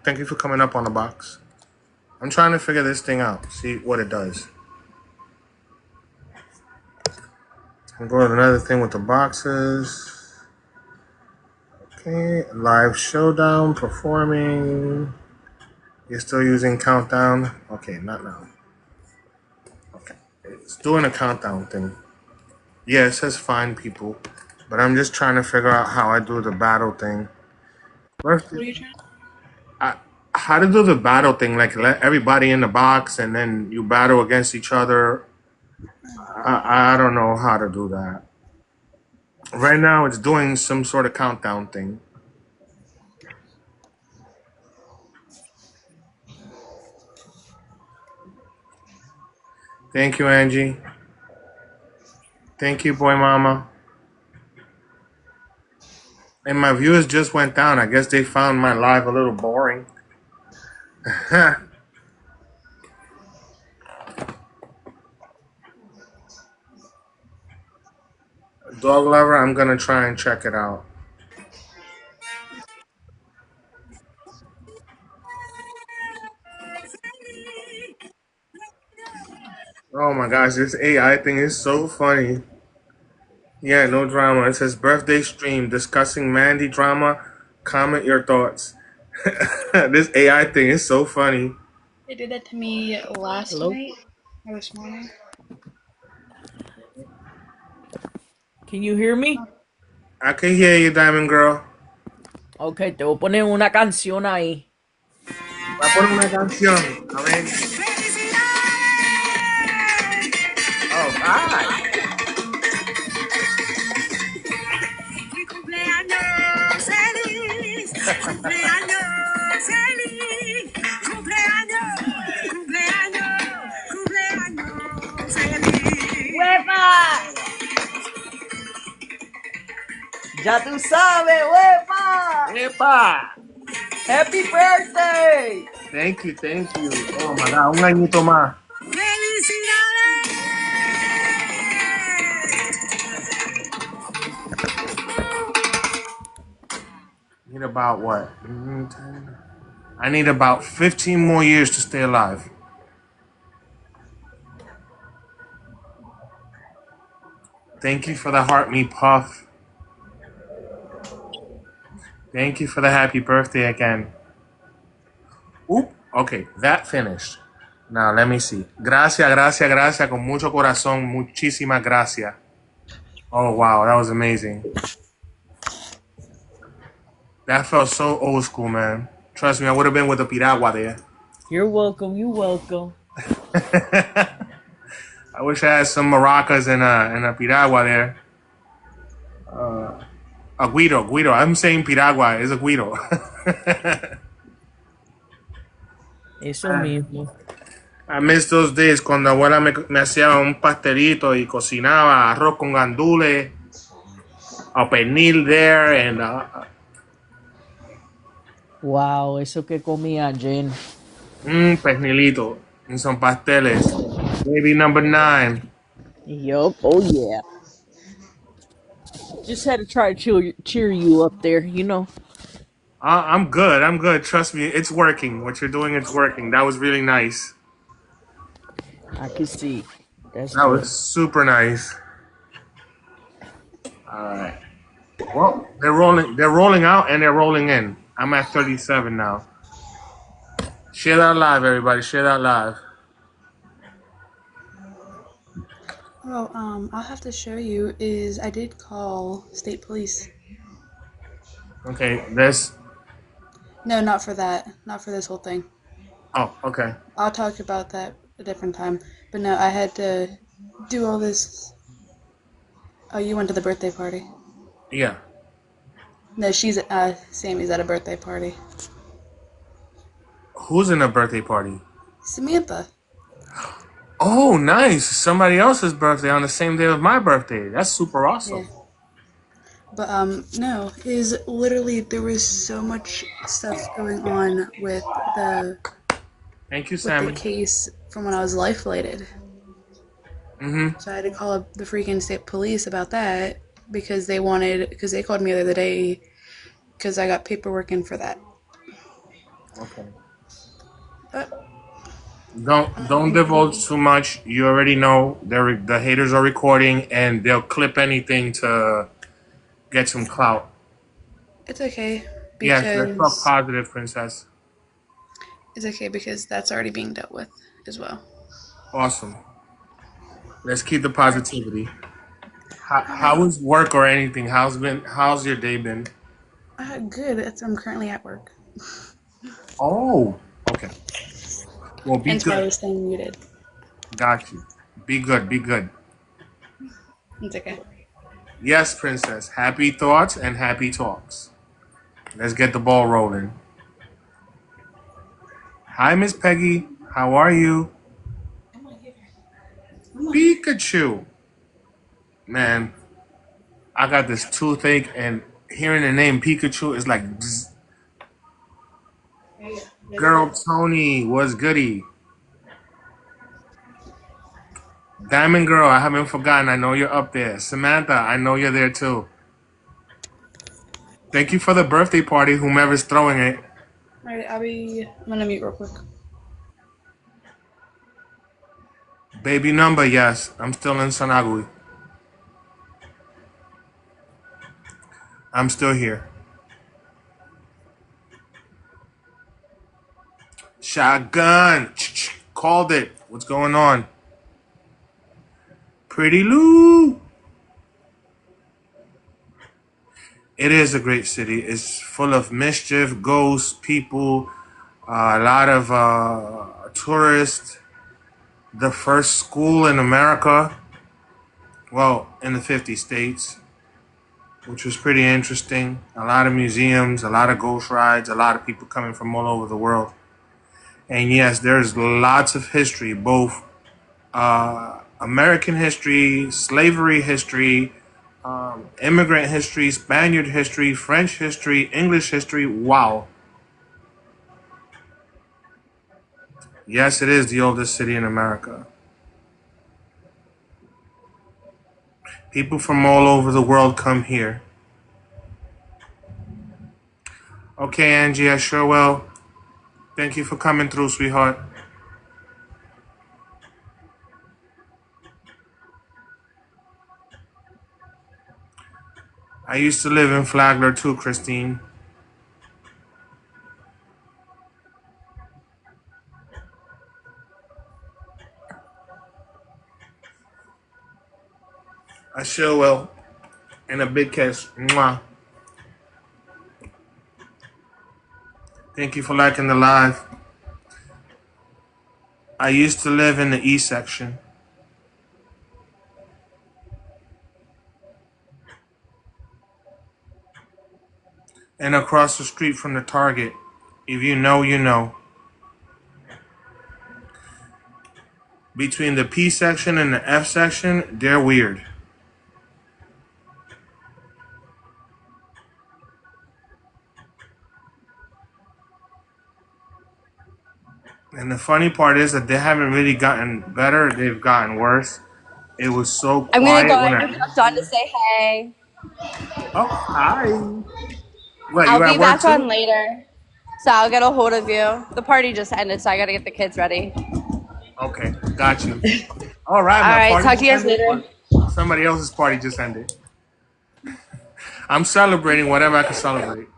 Thank you for coming up on the box. I'm trying to figure this thing out. See what it does. I'll go to another thing with the boxes. Okay, live showdown, performing. You're still using countdown? Okay, not now. Okay, it's doing a countdown thing. Yeah, it says find people, but I'm just trying to figure out how I do the battle thing. First, What are you trying? how to do the battle thing? Like let everybody in the box and then you battle against each other. I don't know how to do that. Right now, it's doing some sort of countdown thing. Thank you, Angie. Thank you, boy mama. And my viewers just went down. I guess they found my live a little boring. Dog lover, I'm gonna try and check it out. Oh my gosh, this AI thing is so funny. Yeah, no drama. It says birthday stream discussing Mandy drama. Comment your thoughts. This AI thing is so funny. They did that to me last Hello? night or this morning. Can you hear me? I can hear you, Diamond Girl. Ok, te voy a poner una canción ahí. Voy a poner una canción. A ver. Alright. Cumpleaños feliz, cumpleaños feliz, cumpleaños, cumpleaños, cumpleaños feliz. ¡Huepa! Ya tú sabes, huepa. Epa! Happy birthday! Thank you, thank you. Oh my God, un añito más. ¡Felicidades! Need about what? I need about 15 more years to stay alive. Thank you for the heart me puff. Thank you for the happy birthday again. Oop. Okay, that finished. Now let me see. Gracias, gracias, gracias. Con mucho corazón. Muchísimas gracias. Oh wow, that was amazing. That felt so old school, man. Trust me, I would have been with the piragua there. You're welcome, you're welcome. I wish I had some maracas and a piragua there. A Guido. I'm saying piragua. It's a Guido. Eso mismo. I miss those days cuando abuela me hacía un pastelito y cocinaba arroz con gandules, a pernil there, and Wow, eso que comía Jen. pernilito and some pasteles. Baby number 9. Yup, oh yeah. Just had to try to cheer you up there, you know. I'm good. I'm good. Trust me, it's working. What you're doing, it's working. That was really nice. I can see. That's That good. was super nice. All right. Well, they're rolling. They're rolling out and they're rolling in. I'm at 37 now. Share that live, everybody. Share that live. Oh, I'll have to show you is I did call state police. Okay. This. No, not for that. Not for this whole thing. Oh, okay. I'll talk about that a different time. But no, I had to do all this. Oh, you went to the birthday party? Yeah. No, Sammy's at a birthday party. Who's in a birthday party? Samantha. Oh, nice. Somebody else's birthday on the same day as my birthday. That's super Yeah. awesome. But no, is literally there was so much stuff going on Thank you, with the Sammy. case from when I was life flighted. Mm-hmm. So I had to call up the freaking state police about that because they called me the other day because I got paperwork in for that. Okay. But Don't divulge too much. You already know the haters are recording and they'll clip anything to get some clout. it's okay Yes, let's talk because positive, princess. that's already being dealt with as well. Awesome. Let's keep the positivity. All How right. was work or anything? How's your day been? Good. I'm currently at work. Oh, okay. Well, be Hence why I good. was staying muted. Got you. Be good. Be good. It's okay. Yes, princess. Happy thoughts and happy talks. Let's get the ball rolling. Hi, Miss Peggy. How are you? Pikachu. Man, I got this toothache, and hearing the name Pikachu is like, bzz. Girl Tony, what's goody? Diamond Girl, I haven't forgotten. I know you're up there. Samantha, I know you're there too. Thank you for the birthday party, whomever's throwing it. All right, I'm gonna mute real quick. Baby number, yes. I'm still in Sanagui. I'm still here. Shotgun. Called it. What's going on? Pretty Lou. It is a great city. It's full of mischief, ghosts, people, a lot of tourists. The first school in America, well, in the 50 states, which was pretty interesting. A lot of museums, a lot of ghost rides, a lot of people coming from all over the world. And yes, there's lots of history, both American history, slavery history, immigrant history, Spaniard history, French history, English history. Wow. Yes, it is the oldest city in America. People from all over the world come here. Okay, Angie, I sure will. Thank you for coming through, sweetheart. I used to live in Flagler too, Christine. I sure will. And a big kiss. Mwah. Thank you for liking the live. I used to live in the E section. And across the street from the Target. If you know, you know. Between the P section and the F section, they're weird. And the funny part is that they haven't really gotten better, they've gotten worse. It was so I'm gonna go quiet when ahead I. and post on to say hey. Oh, hi. What, I'll you be at work back on too? later. So I'll get a hold of you. The party just ended, so I gotta get the kids ready. Okay, got you. All right, my Alright, party talk to just you guys ended. later. Or somebody else's party just ended. I'm celebrating whatever I can celebrate.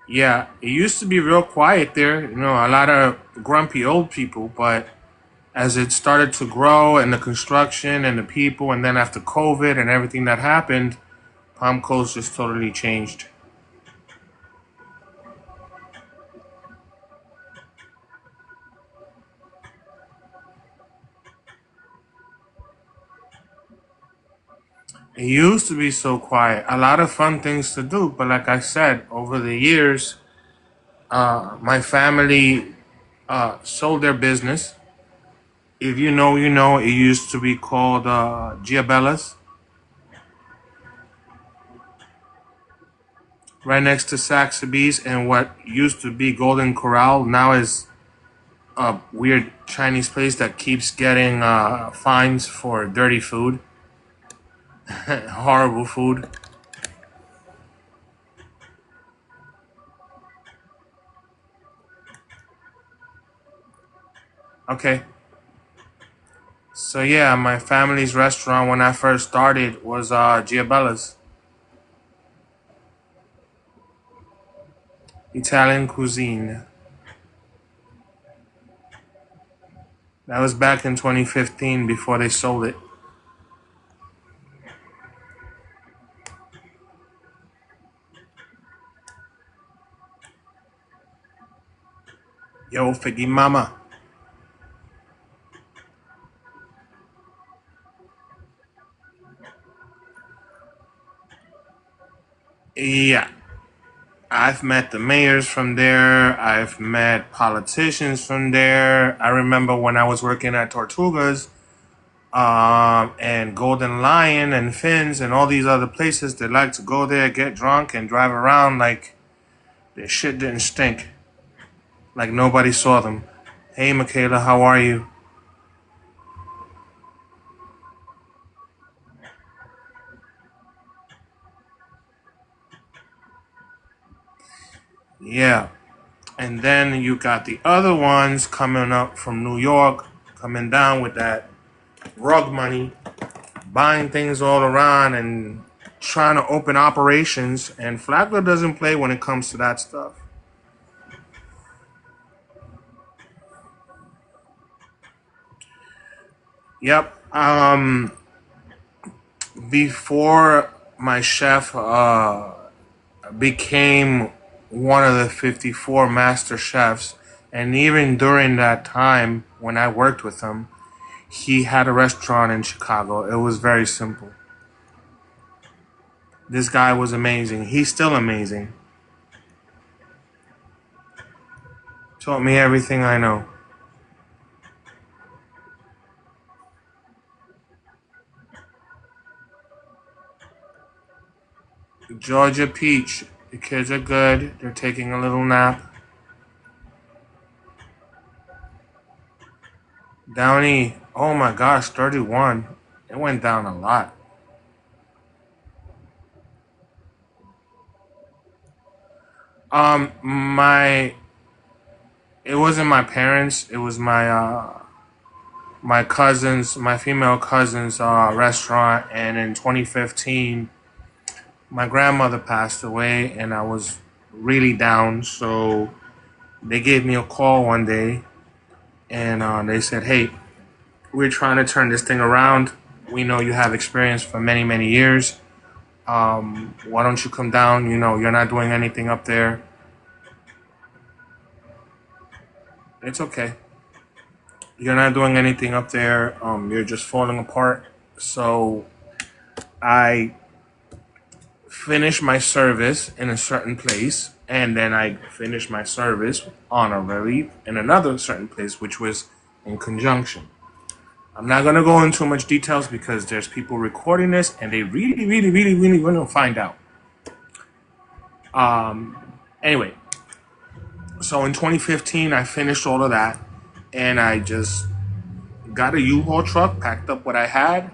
Yeah, it used to be real quiet there. You know, a lot of grumpy old people, but as it started to grow and the construction and the people, and then after COVID and everything that happened, Palm Coast just totally changed. It used to be so quiet. A lot of fun things to do, but like I said, over the years, my family sold their business. If you know, you know. It used to be called Giabellas, right next to Saxby's, and what used to be Golden Corral now is a weird Chinese place that keeps getting fines for dirty food, horrible food. Okay. So yeah, my family's restaurant when I first started was Giabellas, Italian cuisine. That was back in 2015 before they sold it. Yo, Figgy Mama. Yeah, I've met the mayors from there. I've met politicians from there. I remember when I was working at Tortugas, and Golden Lion and Finn's and all these other places. They like to go there, get drunk, and drive around like their shit didn't stink, like nobody saw them. Hey, Michaela, how are you? Yeah. And then you got the other ones coming up from New York, coming down with that rug money, buying things all around and trying to open operations. And Flagler doesn't play when it comes to that stuff. Yep. Before my chef became one of the 54 master chefs, and even during that time when I worked with him, he had a restaurant in Chicago. It was very simple. This guy was amazing. He's still amazing. Taught me everything I know. Georgia Peach. The kids are good. They're taking a little nap. Downey. Oh my gosh, 31. It went down a lot. My it wasn't my parents. It was my cousin's, my female cousin's restaurant. And in 2015, my grandmother passed away, and I was really down. So they gave me a call one day, and they said, "Hey, we're trying to turn this thing around. We know you have experience for many, many years. Why don't you come down? You know, you're not doing anything up there. It's okay. You're not doing anything up there. You're just falling apart." So I finished my service in a certain place, and then I finished my service honorary in another certain place, which was in conjunction. I'm not gonna go into much details because there's people recording this, and they really, really, really, really want to find out. Anyway, so in 2015, I finished all of that, and I just got a U-Haul truck, packed up what I had,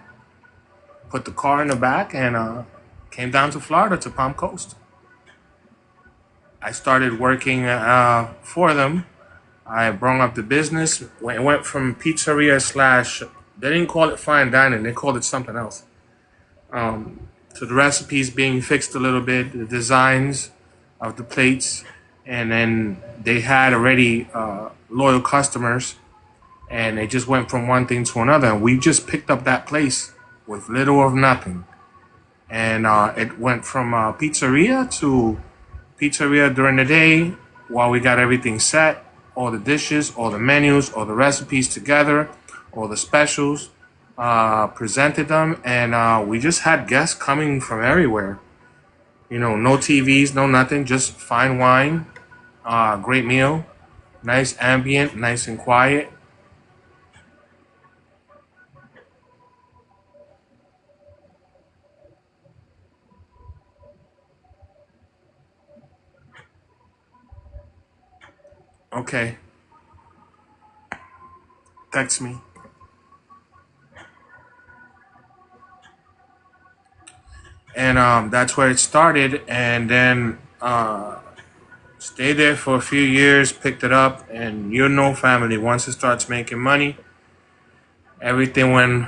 put the car in the back, and came down to Florida, to Palm Coast. I started working for them. I brought up the business. It went from pizzeria slash, they didn't call it fine dining, they called it something else. So the recipes being fixed a little bit, the designs of the plates, and then they had already loyal customers, and it just went from one thing to another. And we just picked up that place with little or nothing. and it went from pizzeria to pizzeria during the day while we got everything set, all the dishes, all the menus, all the recipes together, all the specials, presented them, and we just had guests coming from everywhere. You know, no TVs, no nothing, just fine wine, great meal, nice ambient, nice and quiet. Okay, text me. And that's where it started, and then stayed there for a few years, picked it up, and you know, family, once it starts making money, everything went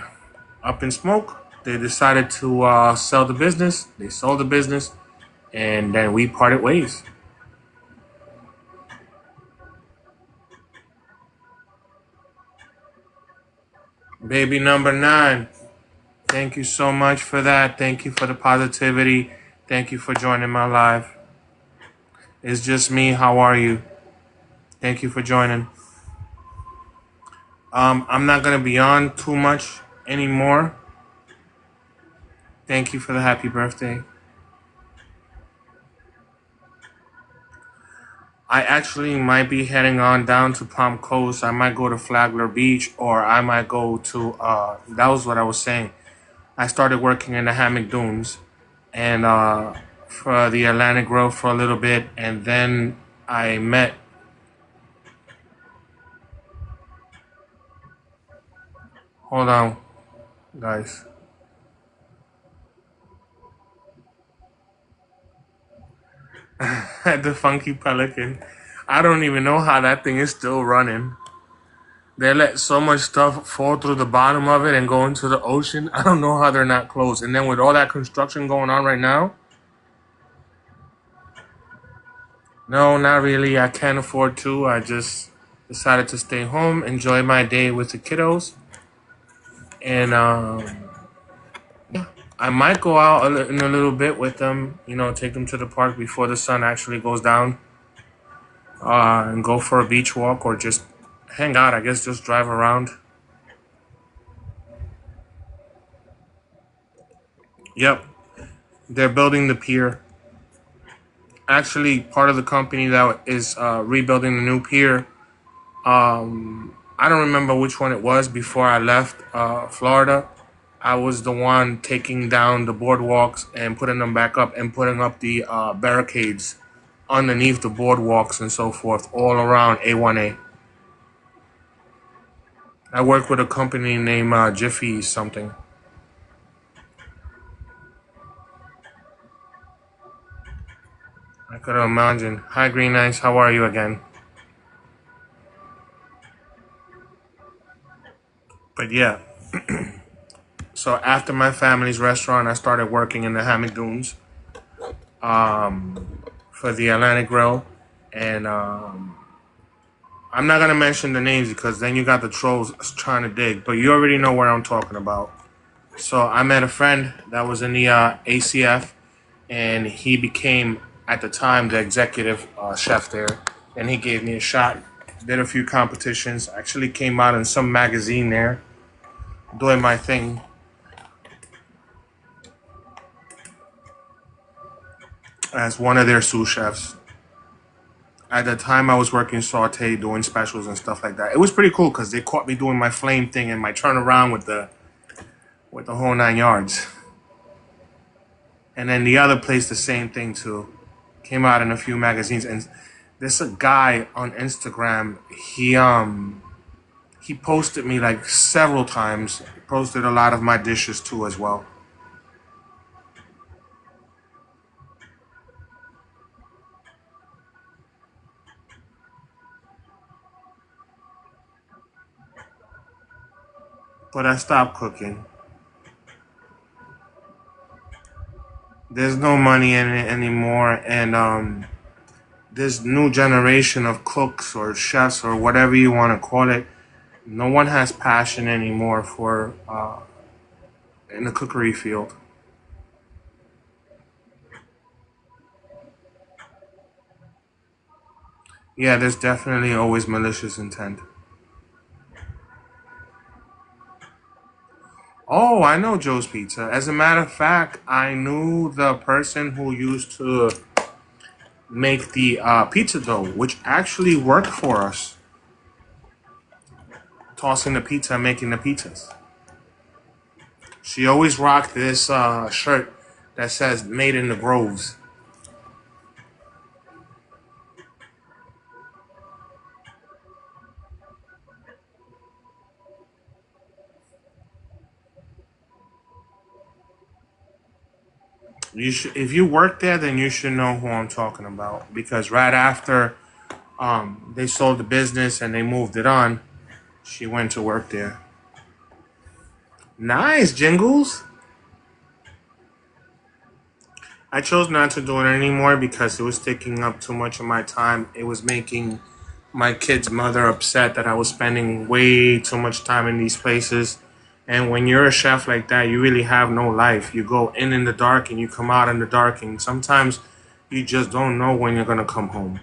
up in smoke. They decided to sell the business. They sold the business, and then we parted ways. Baby number 9, thank you so much for that. Thank you for the positivity. Thank you for joining my live. It's just me. How are you? Thank you for joining. I'm not gonna be on too much anymore. Thank you for the happy birthday. I actually might be heading on down to Palm Coast. I might go to Flagler Beach, or I might go to, that was what I was saying. I started working in the Hammock Dunes and for the Atlantic Grove for a little bit, and then I met. Hold on, guys. The Funky Pelican. I don't even know how that thing is still running. They let so much stuff fall through the bottom of it and go into the ocean. I don't know how they're not closed. And then with all that construction going on right now, no, not really. I can't afford to. I just decided to stay home, enjoy my day with the kiddos, and I might go out in a little bit with them. You know, take them to the park before the sun actually goes down, and go for a beach walk or just hang out. I guess just drive around. Yep, they're building the pier. Actually, part of the company that is rebuilding the new pier. I don't remember which one it was before I left Florida. I was the one taking down the boardwalks and putting them back up and putting up the barricades underneath the boardwalks and so forth all around A1A. I work with a company named Jiffy something. I could imagine. Hi, Green Eyes. How are you again? But yeah. So after my family's restaurant, I started working in the Hammock Dunes for the Atlantic Grill. And I'm not going to mention the names because then you got the trolls trying to dig. But you already know where I'm talking about. So I met a friend that was in the ACF. And he became, at the time, the executive chef there. And he gave me a shot. Did a few competitions. Actually came out in some magazine there. Doing my thing. As one of their sous chefs. At the time, I was working saute, doing specials and stuff like that. It was pretty cool because they caught me doing my flame thing and my turnaround with the whole 9 yards. And then the other place, the same thing too. Came out in a few magazines, and there's a guy on Instagram. He posted me like several times. He posted a lot of my dishes too as well. But I stopped cooking. There's no money in it anymore, and this new generation of cooks or chefs or whatever you want to call it, no one has passion anymore for in the cookery field. Yeah, there's definitely always malicious intent. Oh, I know Joe's Pizza. As a matter of fact, I knew the person who used to make the pizza dough, which actually worked for us, tossing the pizza and making the pizzas. She always rocked this shirt that says "Made in the Groves." You should, if you work there, then you should know who I'm talking about. Because right after they sold the business and they moved it on, she went to work there. Nice, Jingles. I chose not to do it anymore because it was taking up too much of my time. It was making my kid's mother upset that I was spending way too much time in these places. And when you're a chef like that, you really have no life. You go in the dark and you come out in the dark, and sometimes you just don't know when you're gonna come home.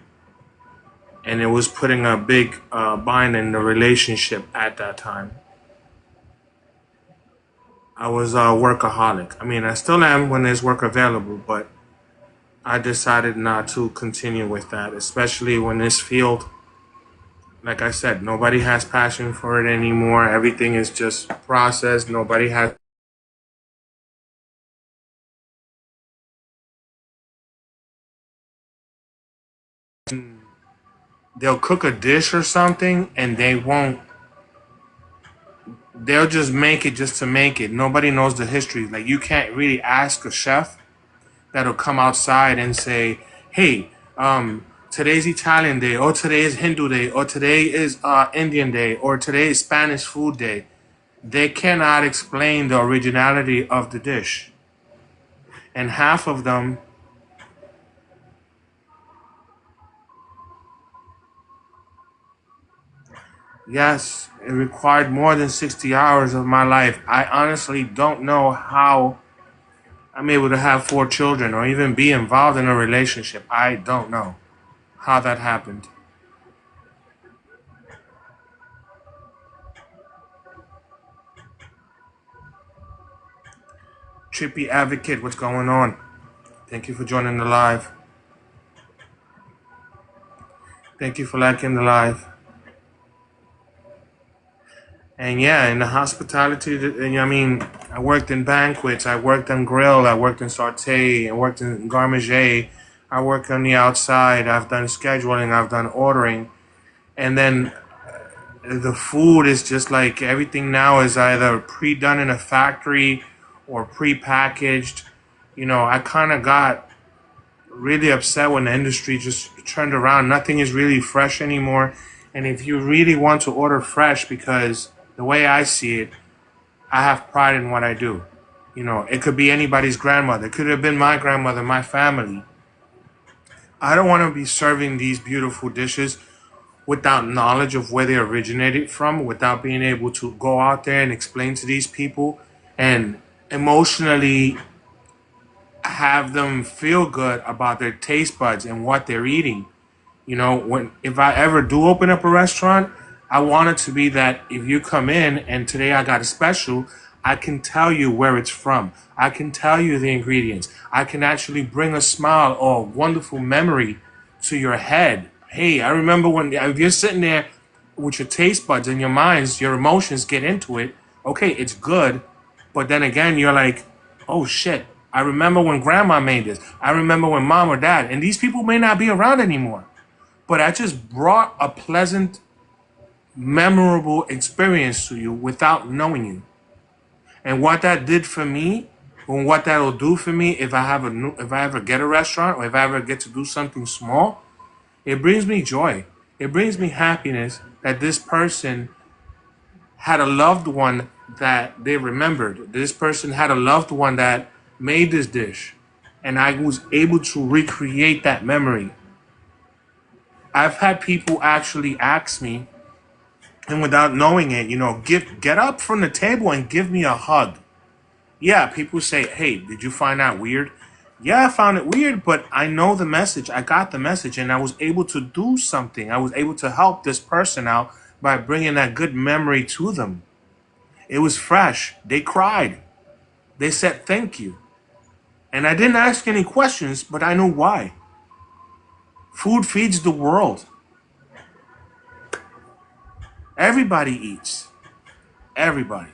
And it was putting a big bind in the relationship at that time. I was a workaholic. I mean, I still am when there's work available, but I decided not to continue with that, especially when this field, like I said, nobody has passion for it anymore. Everything is just processed. Nobody has. They'll cook a dish or something and they won't. They'll just make it just to make it. Nobody knows the history. Like, you can't really ask a chef that'll come outside and say, "Hey, today's Italian day, or today is Hindu day, or today is Indian day, or today is Spanish food day." They cannot explain the originality of the dish. And half of them, yes, it required more than 60 hours of my life. I honestly don't know how I'm able to have 4 children or even be involved in a relationship. I don't know how that happened. Trippy Advocate, what's going on? Thank you for joining the live. Thank you for liking the live. And yeah, in the hospitality, I mean, I worked in banquets, I worked on grill, I worked in saute, I worked in garmager, I work on the outside, I've done scheduling, I've done ordering. And then the food is just like everything now is either pre-done in a factory or pre-packaged. You know, I kind of got really upset when the industry just turned around. Nothing is really fresh anymore. And if you really want to order fresh, because the way I see it, I have pride in what I do. You know, it could be anybody's grandmother. It could have been my grandmother, my family. I don't want to be serving these beautiful dishes without knowledge of where they originated from, without being able to go out there and explain to these people and emotionally have them feel good about their taste buds and what they're eating. You know, when if I ever do open up a restaurant, I want it to be that if you come in and today I got a special, I can tell you where it's from. I can tell you the ingredients. I can actually bring a smile or a wonderful memory to your head. Hey, I remember when, if you're sitting there with your taste buds and your minds, your emotions get into it. Okay, it's good, but then again, you're like, oh shit. I remember when grandma made this. I remember when mom or dad, and these people may not be around anymore. But I just brought a pleasant, memorable experience to you without knowing you. And what that did for me, and what that'll do for me if I have if I ever get a restaurant or if I ever get to do something small, it brings me joy. It brings me happiness that this person had a loved one that they remembered. This person had a loved one that made this dish, and I was able to recreate that memory. I've had people actually ask me, and without knowing it, you know, get up from the table and give me a hug. Yeah, people say, "Hey, did you find that weird?" Yeah, I found it weird, but I know the message. I got the message, and I was able to do something. I was able to help this person out by bringing that good memory to them. It was fresh. They cried. They said thank you. And I didn't ask any questions, but I know why. Food feeds the world. Everybody eats. Everybody.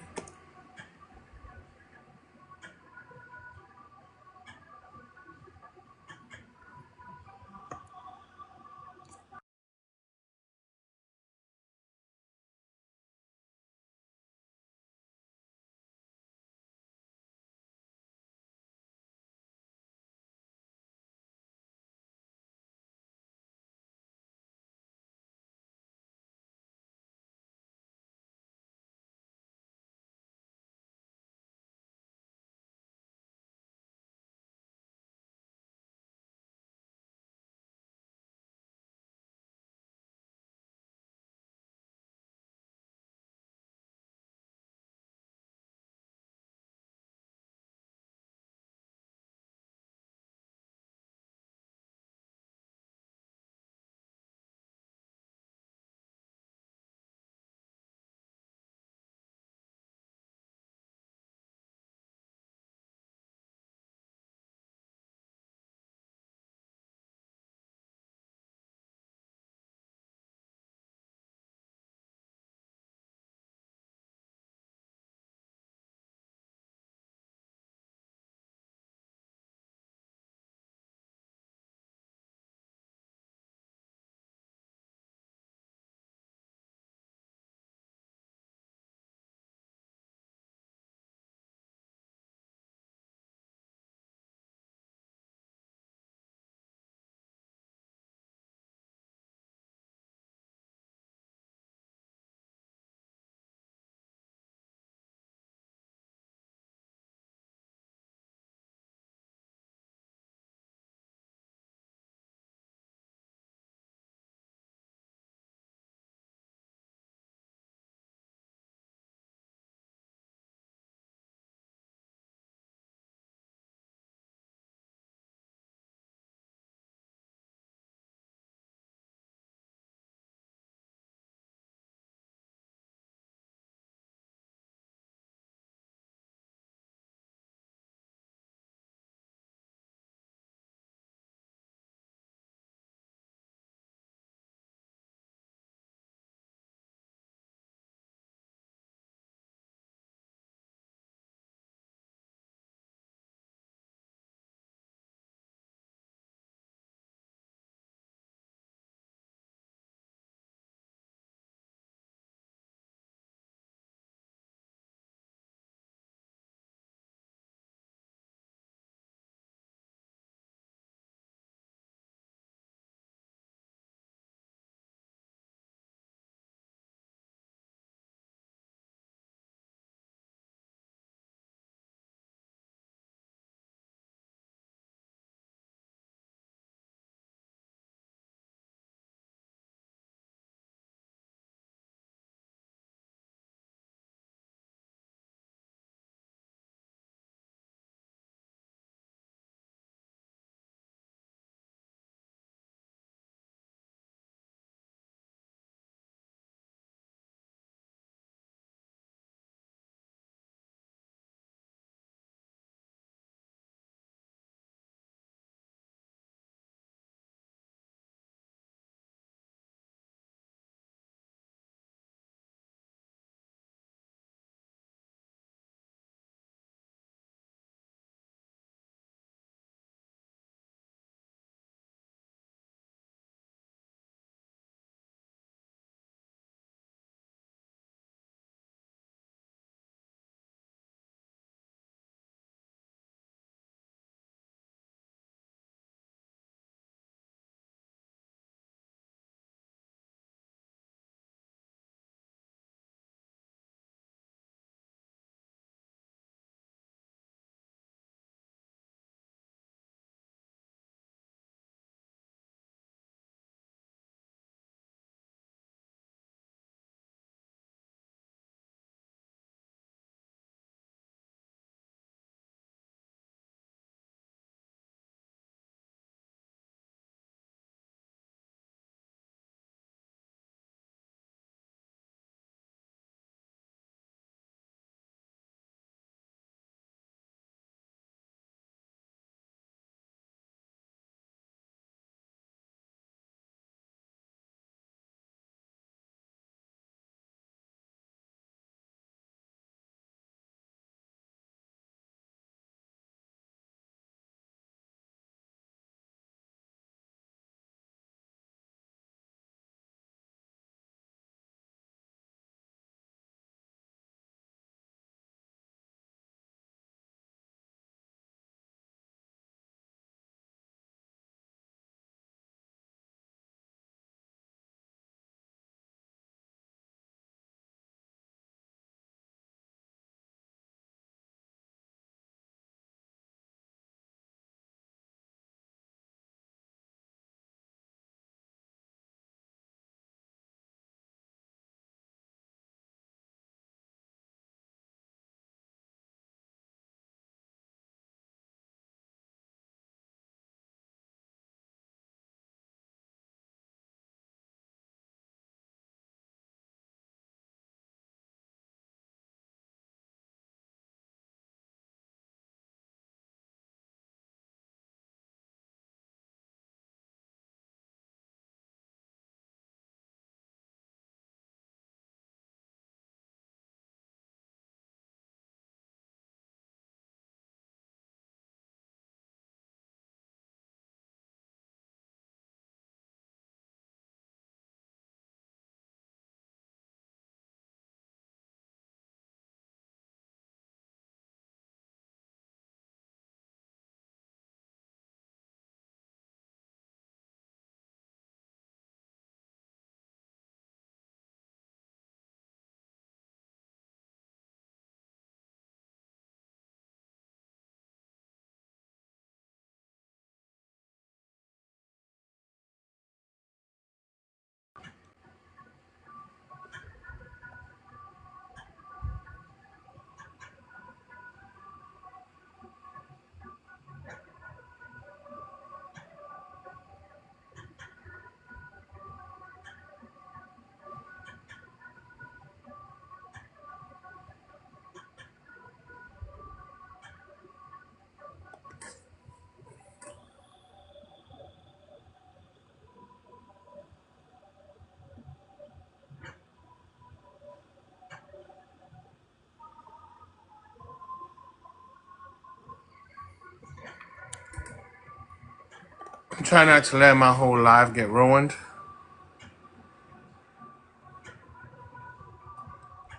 Try not to let my whole life get ruined.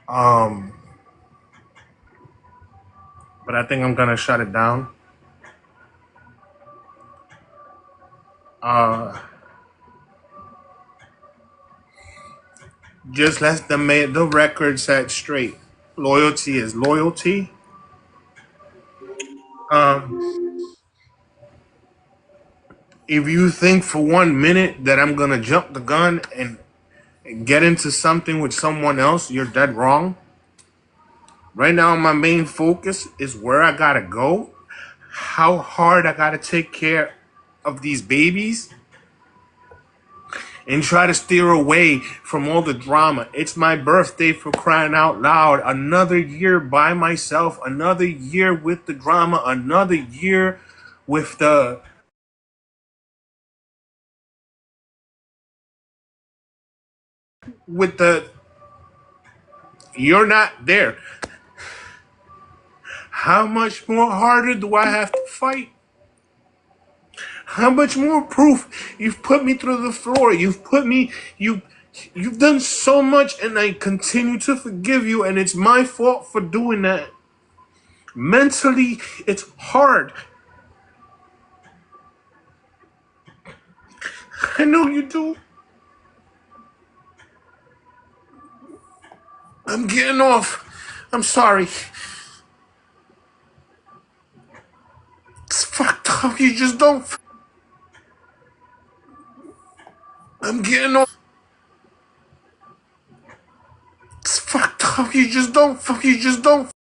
Um, but I think I'm gonna shut it down. Uh, just let them make the record set straight. Loyalty is loyalty. Um, if you think for 1 minute that I'm gonna jump the gun and get into something with someone else, you're dead wrong. Right now, my main focus is where I gotta go, how hard I gotta take care of these babies, and try to steer away from all the drama. It's my birthday, for crying out loud. Another year by myself, another year with the drama, another year with the with the you're not there. How much more harder do I have to fight? How much more proof? You've put me through the floor. You've done so much, and I continue to forgive you, and it's my fault for doing that. Mentally, it's hard. I know you do. I'm getting off. I'm sorry. It's fucked up. You just don't. I'm getting off. It's fucked up. You just don't.